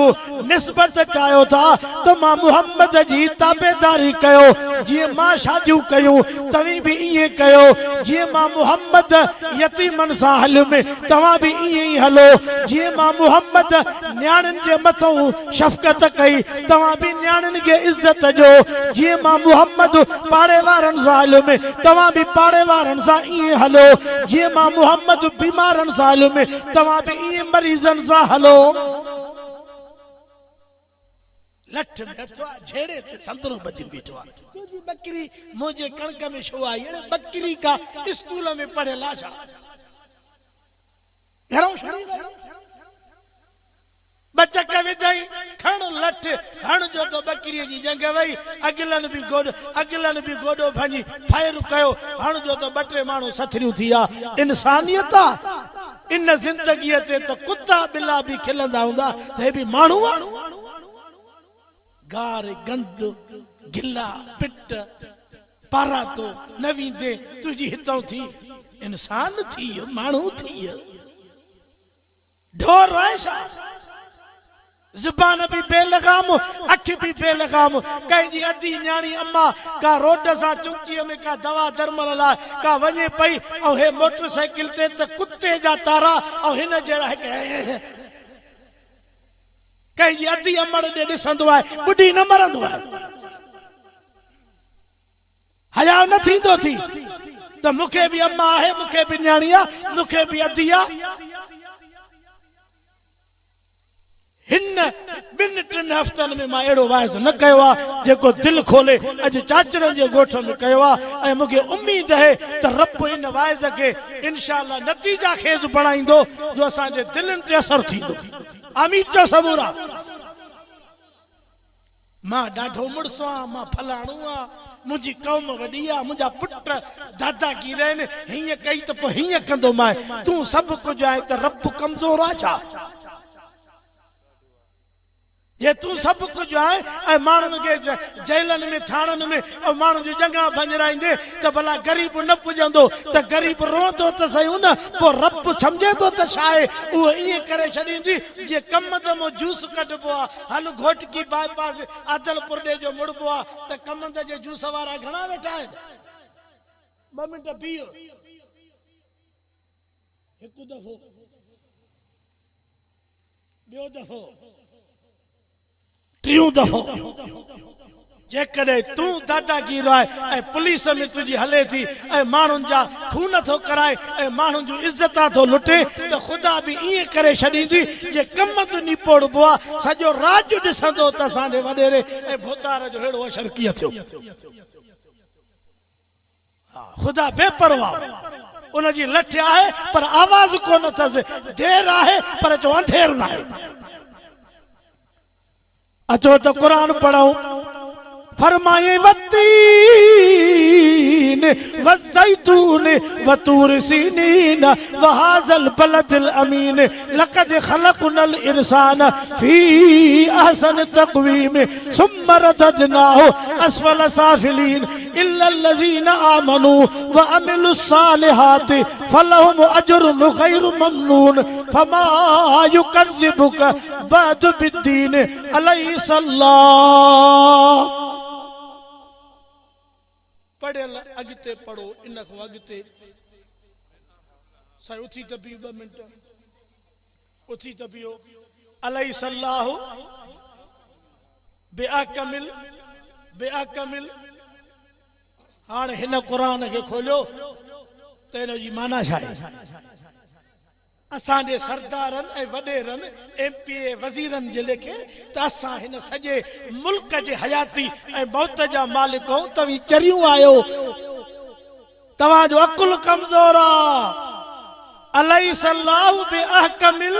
निस्बत चाहियो था त मां मुहम्मद जी ताबेदारी कयो। जीअं मां शादियूं कयूं तव्हीं बि ईअं कयो। जीअं मां मुहम्मद यतीमनि सां हलियो में तव्हां बि ईअं ई हलो। जीअं मां मुहम्मद न्याणियुनि जे मथां शफ़क़त कई तव्हां बि न्याणियुनि खे इज़त ॾियो। जीअं मां मुहम्मद पाड़े वारनि सां हलियो में तव्हां बि पाड़े वारनि सां ईअं हलो। जीअं मां मुहम्मद बीमारनि सां हलियो में तव्हां बि ईअं मरीज़नि सां हलो। लठ में अथवा झेड़े ते संतरो बची बीठो आहे। तुंहिंजी बकरी मुंहिंजे कणक में छो आई? अड़े बकरी का स्कूल में पढ़ियल आहे छा? घरों शरीर बचक विधई खण लठ हण जो तो बकरी जी जंग वई। अगलन भी गोडो भंजी फायर कयो। हण जो तो 2-3 माण्हू सथरियूं थिया। इंसानियत आहे इन जिंदगीअ ते त कुत्ता बिला भी खिलंदा हूंदा त हे भी माण्हू आहे। गार गंद गिला पिट पारा तो नवी दे तुझी हितों थी इंसान थी माण्हू थी ढोर है। ज़ुबान भी बेलगाम अख भी बेलगाम। कंहिंजी अधी न्याणी अम्मा का रोड सां चुंकीअ में का दवा दरमल लाइ का वञे पई ऐं हे मोटरसाइकिल ते त कुत्ते जा तारा ऐं हिन जहिड़ा कंहिंजी अधी अमड़ ॾे ॾिसंदो आहे ॿुढी न मरंदो आहे। हया न थींदो थी त मूंखे बि अम्मा आहे मूंखे बि न्याणी आहे मूंखे बि अधी आहे। हिन 2-3 हफ़्तनि में मां अहिड़ो वाइज़ न कयो आहे जेको दिलि खोले अॼु चाचरनि जे ॻोठ में कयो आहे। ऐं मूंखे उम्मीद आहे त रब इन वाइज़ खे इंशाअल्लाह नतीजा खेज़ बणाईंदो जो असांजे दिलनि ते असर थींदो। आमीन चओ सबूरा। मां ॾाढो मुड़ुसु आहियां, मां फलाणो आहियां, मुझी कौम वडी आ, मुझा पुट दादागीर आहिनि, हीअं कई त पोइ हीअं कंदो मां। तूं सभु कुझु आहे त रब कमज़ोर आहे छा? जे तूं सभु कुझु आहे ऐं माण्हुनि खे जेलनि में थाणनि में माण्हुनि जूं जंगा भंजराईंदे त भला ग़रीब न पुॼंदो त ग़रीब रोंदो त सही न, पोइ रब सम्झे थो त छा आहे? उहो ईअं करे छॾींदी जे कम दमो जूस कढिबो आहे। हल घोटकी बाईपास आदलपुर ॾे जो मुड़िबो आहे त कमंद जे जूस वारा घणा वेठा आहिनि? 2 मिंट बीहो, हिकु दफ़ो ॿियो दफ़ो टियों दफ़ो। जेकॾहिं तूं दादागीर आहे ऐं पुलिस में तुंहिंजी हले थी ऐं माण्हुनि जा खून थो कराए ऐं माण्हुनि जूं इज़तां थो लुटे त ख़ुदा बि ईअं करे छॾींदी जे कम तूं निपोड़बो आहे सॼो राज ॾिसंदो त असांजे वॾेरे ऐं भोतार जो अहिड़ो असर कीअं थियो। ख़ुदा बेपरवाह, उनजी लठ आहे पर आवाज़ कोन अथसि, देर आहे पर जो अंधेर न आहे। अचो तो कुरान पढ़ो। फरमाए वत्तीन वज़ैतून वतूर सीनीन वहाज़ल बलदिल अमीन लक़द खलक़नल इंसान फी अहसन तक़वीम सुम्म रददनाहु अस्फल साफिलीन इल्लल्लज़ीना आमनू व अमिलुस सालिहाति फलहुम अज्रुन गैरु ममनून फमा युकज़्ज़िबुक बअदु बिद्दीन अलैहिस्सलाम। पढ़ियल अॻिते पढ़ो, इन खां अॻिते साईं उथी त बीहो 2 मिंट, उथी त बीहो। अलैहिस्सलाहु बेअकमिल बेअकमिल। हाणे हिन क़ुरान खे खोलियो त हिन जी माना छा आहे? असांजे सरदारनि ऐं वॾेरनि MP वज़ीरनि जे लेखे त असां हिन सॼे मुल्क जे हयाती ऐं मौत जा मालिक आहियूं। तव्हीं चरियूं आहियो, तव्हांजो अकुल कमज़ोर आहे। अलैहिस्सलाहु बेअहकमिल,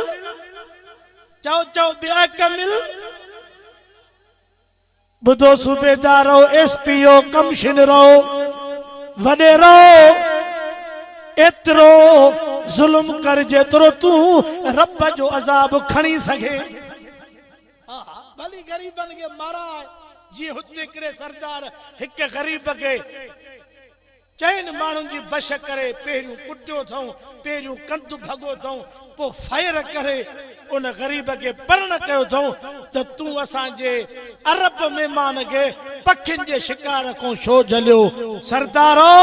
चओ चओ बेअहकमिल। ॿुधो सूबेदारो, SPO, कमिश्नरो, वॾेरो, एतिरो ज़ुल्म कर जेतिरो तूं रब जो अज़ाब खणी सघे। भली ग़रीबनि खे माराए, जीअं हुते हिकिड़े सरदार हिक ग़रीब खे चइनि माण्हुनि जी बश करे पहिरियों कुटियो अथऊं, पहिरियों कंधु भॻो अथऊं, पोइ फायर करे उन ग़रीब खे परण कयो अथऊं त तूं असांजे अरब महिमान खे पखियुनि जे शिकार खां छो झलियो? सरदारो,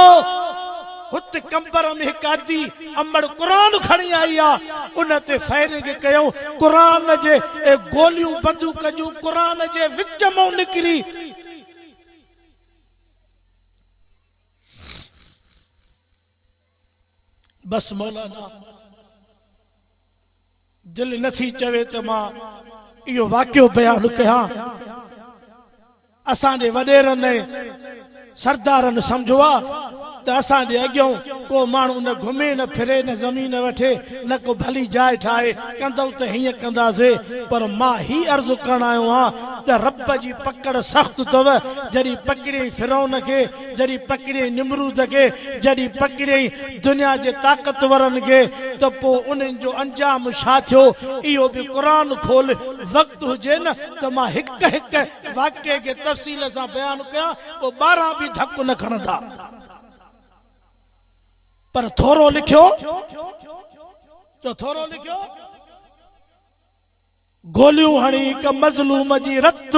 हुते कंबर में हिकु आदि अमड़ क़ुरान खणी आई आहे, उन ते फायरिंग कयूं। क़ुरान जे गोलियूं बंदूक जूं क़ुरान जे विच मां निकिरी बस मौलाना दिल नथी चवे त मां इहो वाक़ियो बयान कयां। असांजे वॾेरनि सरदारनि सम्झो आहे त असांजे अॻियां को माण्हू न घुमे न फिरे न ज़मीन वठे न को भली जाइ ठाहे, कंदव त हीअं कंदासीं। पर मां ही अर्ज़ु करण आयो आहियां त रब जी पकड़ सख़्त अथव। जॾहिं पकड़ियईं फिरौन खे, जॾहिं पकड़ियईं निमरूद खे, जॾहिं पकड़ियईं दुनिया जे ताक़तवरनि खे, त पोइ उन्हनि जो अंजाम छा थियो? इहो बि क़ुरान खोल, वक़्तु हुजे न त मां हिकु हिकु वाक़िए खे तफ़सील सां बयानु कयां, पोइ 12 बि धकु न खणंदा। पर थोरो लिखियो, जो थोरो लिखियो। गोलियूं हणी हिक मज़लूम जी रत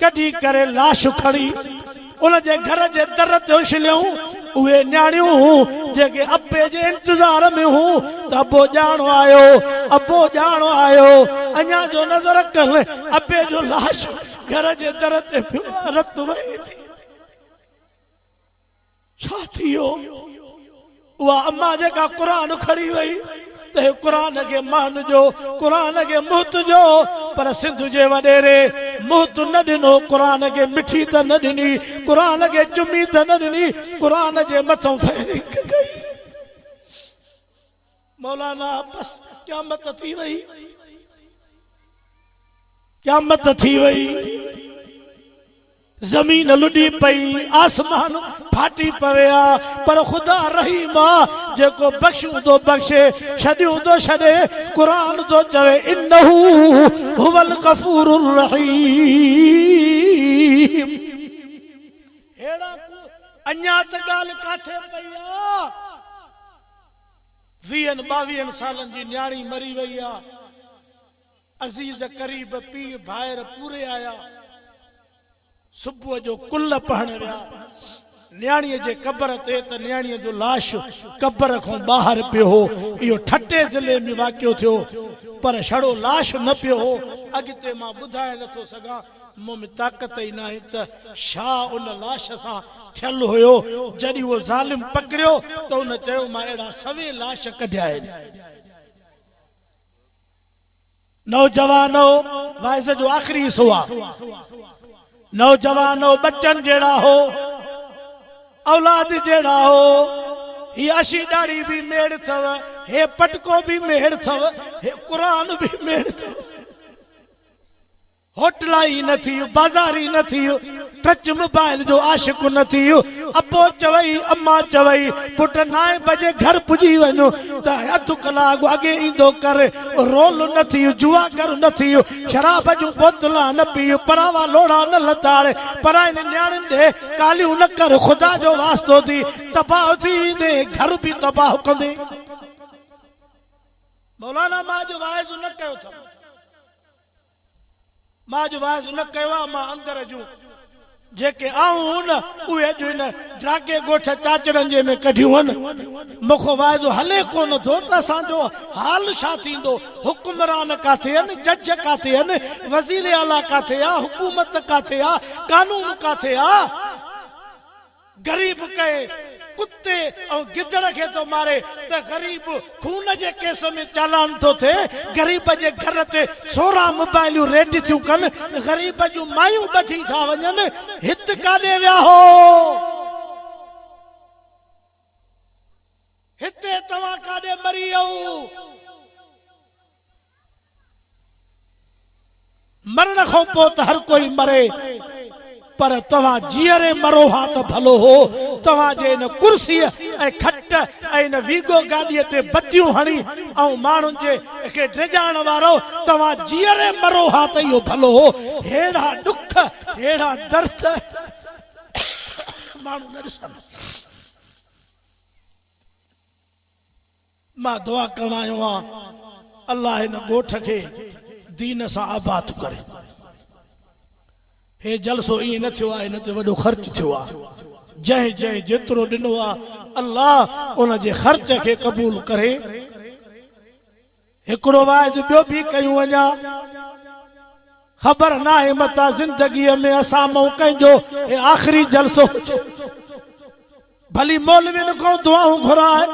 कढी करे लाश खणी उन जे घर जे दर ते उछलियूं। उहे न्याणियूं जेके अबे जे इंतज़ार में हूं त अबो ॼाणो आयो, अबो ॼाणो आयो। अञा जो नज़र कर, अबे जो लाश घर जे दर ते रत वही थी। छा थियो? उहा अम्मा जेका क़ुरान खणी वई त क़ुरान खे मान जो, क़ुरान खे मुहत जो। पर सिंध जे वॾेरे मुहत न ॾिनो, क़ुरान खे मिठी त न ॾिनी, क़ुरान खे चुमी त न ॾिनी, क़ुरान जे मथां फायरिंग कई। मौलाना बस क़यामत थी वई, क़यामत थी वई। जमीन लुडी पई आसमान फाटी पविया पर खुदा रहीम जेको बख्शूं तो बख्शे छड्यूं तो छॾे कुरान तो चवे इन्नहू हुवल गफूरुर रहीम। हेड़ा अन्या त गाल काथे पई आ 20-22 सालन जी न्याणी मरी वई आ अजीज करीब पी भायर पूरे आया सुबह जो कुल पहन विया न्याणीअ जे कब्र ते त न्याणीअ जो लाश कब्र खां ॿाहिरि पियो हो इहो ठटे ज़िले में वाक़ियो थियो पर छड़ो लाश न पियो हो अॻिते मां ॿुधाए नथो सघां मूं में ताक़त ई न आहे त छा उन लाश सां थियल हुयो जॾहिं उहो ज़ालिम पकड़ियो त उन चयो मां अहिड़ा सवे लाश कढिया आहिनि। नौजवानो वाइज़ जो आख़िरी हिसो आहे नौजवानो बच्चन जेड़ा हो औलाद जेड़ा हो ये अशी डाड़ी भी मेड़ थव हे पटको भी मेड़ थव हे कुरान भी मेड़ थव होटलाई न थी बाजारी न थी टच मोबाइल जो आशिक न थी अबो चवई अम्मा चवई पुट 9 बजे घर पुजी वनो त अध कलाक अगे इंदो कर रोल न थी जुआ कर न थी शराब जो बोतला न पी परावा लोड़ा न लताड़े पर इन न्याणन दे कालियूं न कर खुदा जो वास्तो थी तबाह थी दे घर भी तबाह कंदे मौलाना मां जो वाइज न कयो था मां जो वाइज न कयो मां अंदर जूं जेके आऊं न उहे जो न ड्रागे गोठ चाचड़न जे में कढियूं न मुखो वाइजो हले कोन थो त असांजो हाल छा थींदो हुक्मरान काथे आहिनि जज काथे आहिनि वज़ीर आला काथे आ हुकूमत काथे आ कानून काथे आ गरीब कहे कुत्ते और गिदड़ के तो मारे त गरीब खून जे केस में चालान तो थे गरीब जे घर ते 16 मोबाइल रेडी थियूं कन गरीब जो मायूं बची था वञन हित काॾे विया हो हिते तव्हां काॾे मरी आयो मरण खां पोइ त हर कोई मरे पर तवां जीअरे मरो हा तो भलो हो तवां जे न कुर्सी ए खट ए न वीगो गाड़ी ते बत्तियूं हणी औ माण्हुन जे के ड्रेजाण वारो तवां जीअरे मरो हा त यो भलो हो हेड़ा दुख हेड़ा दर्द माण्हू न ॾिसन मां दुआ करण आयो आहियां अल्लाह इन ॻोठ खे दीन सां आबाद करे हे जलसो ई न थियो आहे न ते वॾो ख़र्च थियो आहे जंहिं जंहिं जेतिरो ॾिनो आहे अल्लाह उन जे ख़र्च खे क़बूल करे हिकिड़ो वाइज ॿियो बि कयूं अञा ख़बर न आहे मता ज़िंदगीअ में असां मूं कंहिंजो हे आख़िरी जलसो भली मौलवियुनि खां दुआऊं घुराए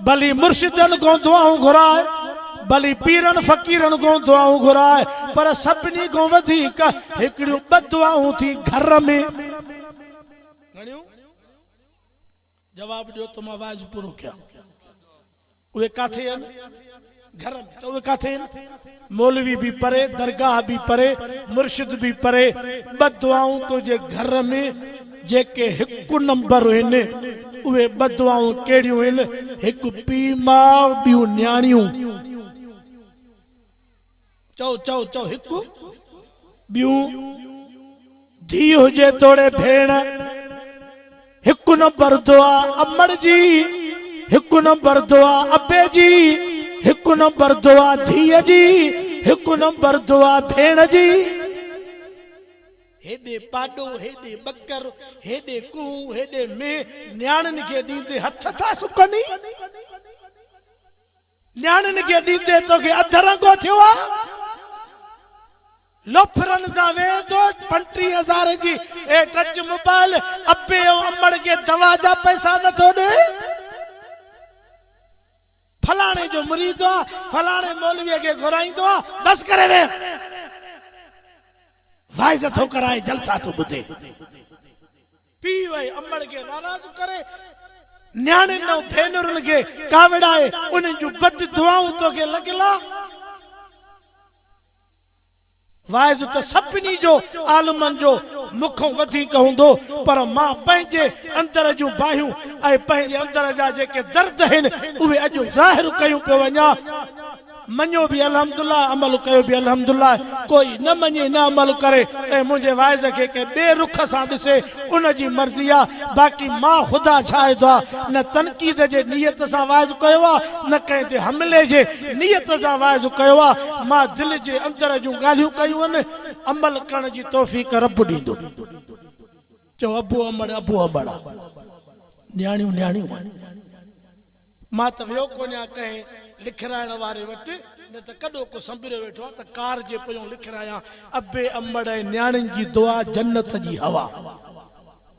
भली मुर्शिदनि खां दुआऊं घुराए भली पीरन फकीरन को दुआऊं घुराए पर सभिनी को वधीक हिकड़ियूं ॿ दुआऊं थी घर में जवाब ॾियो त मां वाज पूरो कयां उहे काथे आहिनि घर में त उहे काथे आहिनि मौलवी भी परे दरगाह भी परे मुर्शिद भी परे ॿ दुआऊं तुंहिंजे घर में जेके हिकु नंबर आहिनि उहे ॿ दुआऊं कहिड़ियूं आहिनि हिकु पीउ माउ ॿियूं न्याणियूं चौ चौ चौ हिकु ॿियूं धी हुजे तोड़े भेण हिकु नंबर दुआ अमड़ जी हिकु नंबर दुआ अबे जी हिकु नंबर दुआ धीअ जी हिकु नंबर दुआ भेण जी हेॾे पाॾो हेॾे बकर हेॾे कूं हेॾे में न्याणनि खे ॾींदे हथ था सुकनी न्याणनि खे ॾींदे तोखे अधरंगो थियो आहे लोफरन सा वेंदो 35,000 जी ए टच मोबाइल अबे ऐं अमड़ के दवा जा पैसा नथो ॾे फलाणे जो मुरीद आहे फलाणे मौलवीअ खे घुराईंदो आहे बस करे वे वाइज़ थो कराए जलसा तो ॿुधे पी वई अमड़ के नाराज़ करे न्याणियुनि ऐं भेनरुनि खे कावड़ाए उन्हनि जूं बद दुआऊं तोखे लॻला वाइज़ तो सभिनी जो आलमन जो मुखों वधीक हुंदो पर मां पंहिंजे अंदर जूं बाहियूं ऐं पंहिंजे अंदर जा जेके दर्द आहिनि उहे अॼु ज़ाहिर कयूं पियो वञा मञो भी अल्हम्दुलिल्लाह अमल कयो भी अल्हम्दुलिल्लाह कोई न मञे न अमल करे ऐं मुंहिंजे वाइज़ खे के ॿिए रुख सां ॾिसे उन जी मर्ज़ी आहे बाक़ी मां ख़ुदा छाहे थो न तनक़ीद जे नियत सां वाइज़ कयो आहे न कंहिं ते हमले जे नियत सां वाइज़ कयो आहे मां दिलि जे अंदर जूं ॻाल्हियूं कयूं आहिनि अमल करण जी तौफ़ीक़ रब ॾींदो चओ अबू अमड़ न्याणियूं न्याणियूं मां त वियो कोन्या कंहिं लिखराइण वारे वटि न त कॾो को संभरियो वेठो आहे त कार जे पियो लिखरायां अबे अमड़ ऐं न्याणियुनि जी दुआ जन्नत जी हवा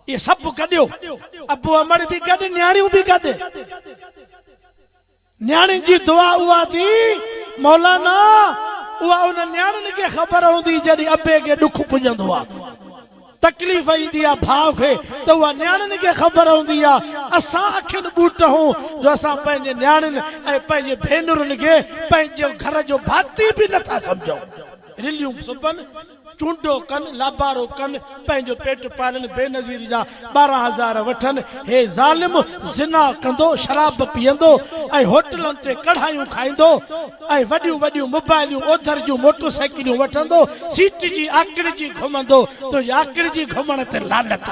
ये सभु गॾियो अबू अमड़ बि गॾु न्याणियूं बि गॾु न्याणियुनि जी दुआ उहा थी मौलाना उहा उन न्याणियुनि खे ख़बर हूंदी जॾहिं अबे खे ॾुख पुॼंदो आहे तकलीफ़ ईंदी आहे भाउ खे त उहा न्याणियुनि खे ख़बर हूंदी आहे असां अखियुनि ॿूट हूं जो असां पंहिंजे न्याणियुनि ऐं पंहिंजे भेनरुनि खे पंहिंजे घर जो भाती बि नथा सम्झूं रिलियूं सुबनि चूंडो कनि लाबारो कनि पंहिंजो पेट पालनि बेनज़ीर जा 12,000 वठनि हे ज़ालिम ज़िना कंदो शराब पीअंदो ऐं होटलनि ते कढ़ायूं खाईंदो ऐं वॾियूं वॾियूं मोबाइलियूं ओधर जूं मोटरसाइकिलियूं वठंदो सीट जी आकड़ जी घुमंदो तो आकड़ जी घुमण ते लानत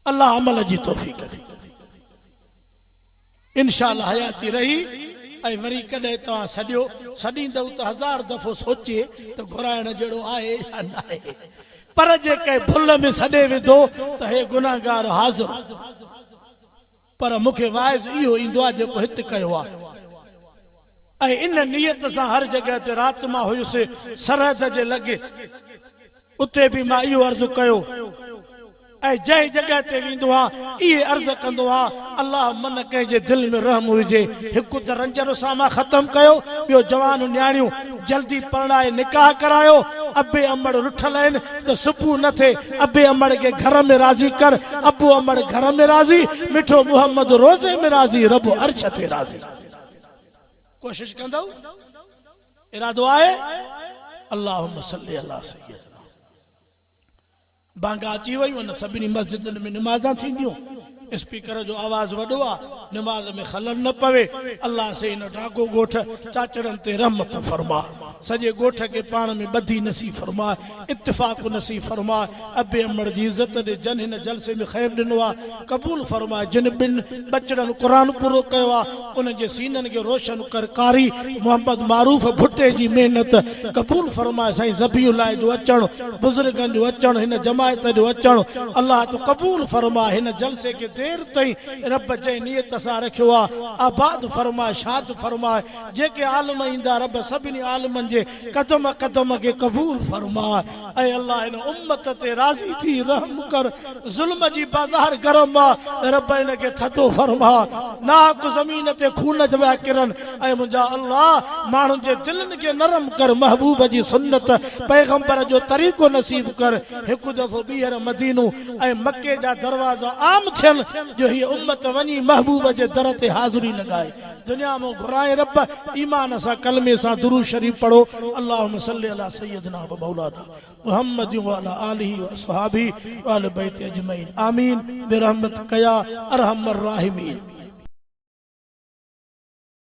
अल्लाह अमल जी तौफ़ीक़ ॾे इंशाअल्लाह हयाती रही ऐं वरी कॾहिं तव्हां सॼो छॾींदव त 1000 दफ़ो सोचे त घुराइण जहिड़ो आहे या न आहे पर जेके भुल में सॾे विधो त हे गुनाहगार हाज़िर पर मूंखे वाइज़ इहो ईंदो आहे जेको हिते कयो आहे ऐं इन नियत सां हर जॻह ते राति मां हुयुसि सरहद जे लॻे उते बि मां इहो अर्ज़ु कयो ऐं जंहिं जॻह ते वेंदो आहे इहे अर्ज़ु कंदो आहे अल्लाह मन कंहिंजे दिलि में रहम हुजे हिकु त रंजन सां मां ख़तमु कयो ॿियो जवान न्याणियूं जल्दी परणाए निकाह करायो अबे अमड़ रुठल आहिनि त सुबुह न थिए अबे अमड़ खे घर में राज़ी कर अबू अमड़ घर में राज़ी मिठो मुहम्मद रोज़े में राज़ी रब अर्श ते राज़ी कोशिश कंदव इरादो आहे अल्लाहुम्मा सल्ली अला सय्यदना बांगा अची वयूं न सभिनी मस्जिदनि में निमाज़ां थींदियूं स्पीकर जो आवाज़ वॾो आहे निमाज़ में खलल न पवे अल्लाह से इन डागो ॻोठ चाचड़नि ते रहमत फरमा सॼे ॻोठ खे पाण में ॿधी नसीब फरमा इत्तिफ़ाक़ नसीब फरमा अबे अमड़ जी इज़त ॾे जन हिन जलसे में ख़ैर ॾिनो आहे क़बूल फरमा जिन ॿिनि बचड़नि क़ुरान पूरो कयो आहे उन जे सीननि खे रोशन कर कारी मोहम्मद मारूफ़ भुट्टे जी महिनत क़बूल फरमा साईं ज़बीउल्लाह जो अचणु बुज़ुर्गनि जो अचणु हिन जमायत जो अचणु अल्लाह तूं क़बूल फरमा हिन जलसे खे देर ताईं रब जंहिं नियत सां रखियो आहे आबाद फरमाए शाद फरमाए जेके आलम ईंदा रब सभिनी आलमनि जे कदम कदम के कबूल फरमा ऐ अल्लाह इन उम्मत ते राज़ी थी रहम कर जुल्म जी बाजार गरम रब इन के थतो फरमा नाक ज़मीन ते खून जवा किरन ऐ मुंजा अल्लाह माण्हुनि जे दिलनि के नरम कर महबूब जी सुन्नत पैगंबर जो तरीक़ो नसीब कर हिकु दफ़ो ॿीहर मदीनो ऐं मके जा दरवाज़ा आम थियन जो ही उम्मत वनी महबूब जे दर ते हाज़िरी लगाए दुनिया में घुराए रब ईमान सा कलमे सा दुरूद शरीफ पढ़ो अल्लाहुम्मा सल्ली अला सय्यदना व मौलाना मुहम्मद व अला आलिहि व अस्हाबिहि व अहले बैत अजमईन आमीन बिरहमतिक या अरहमर राहिमीन।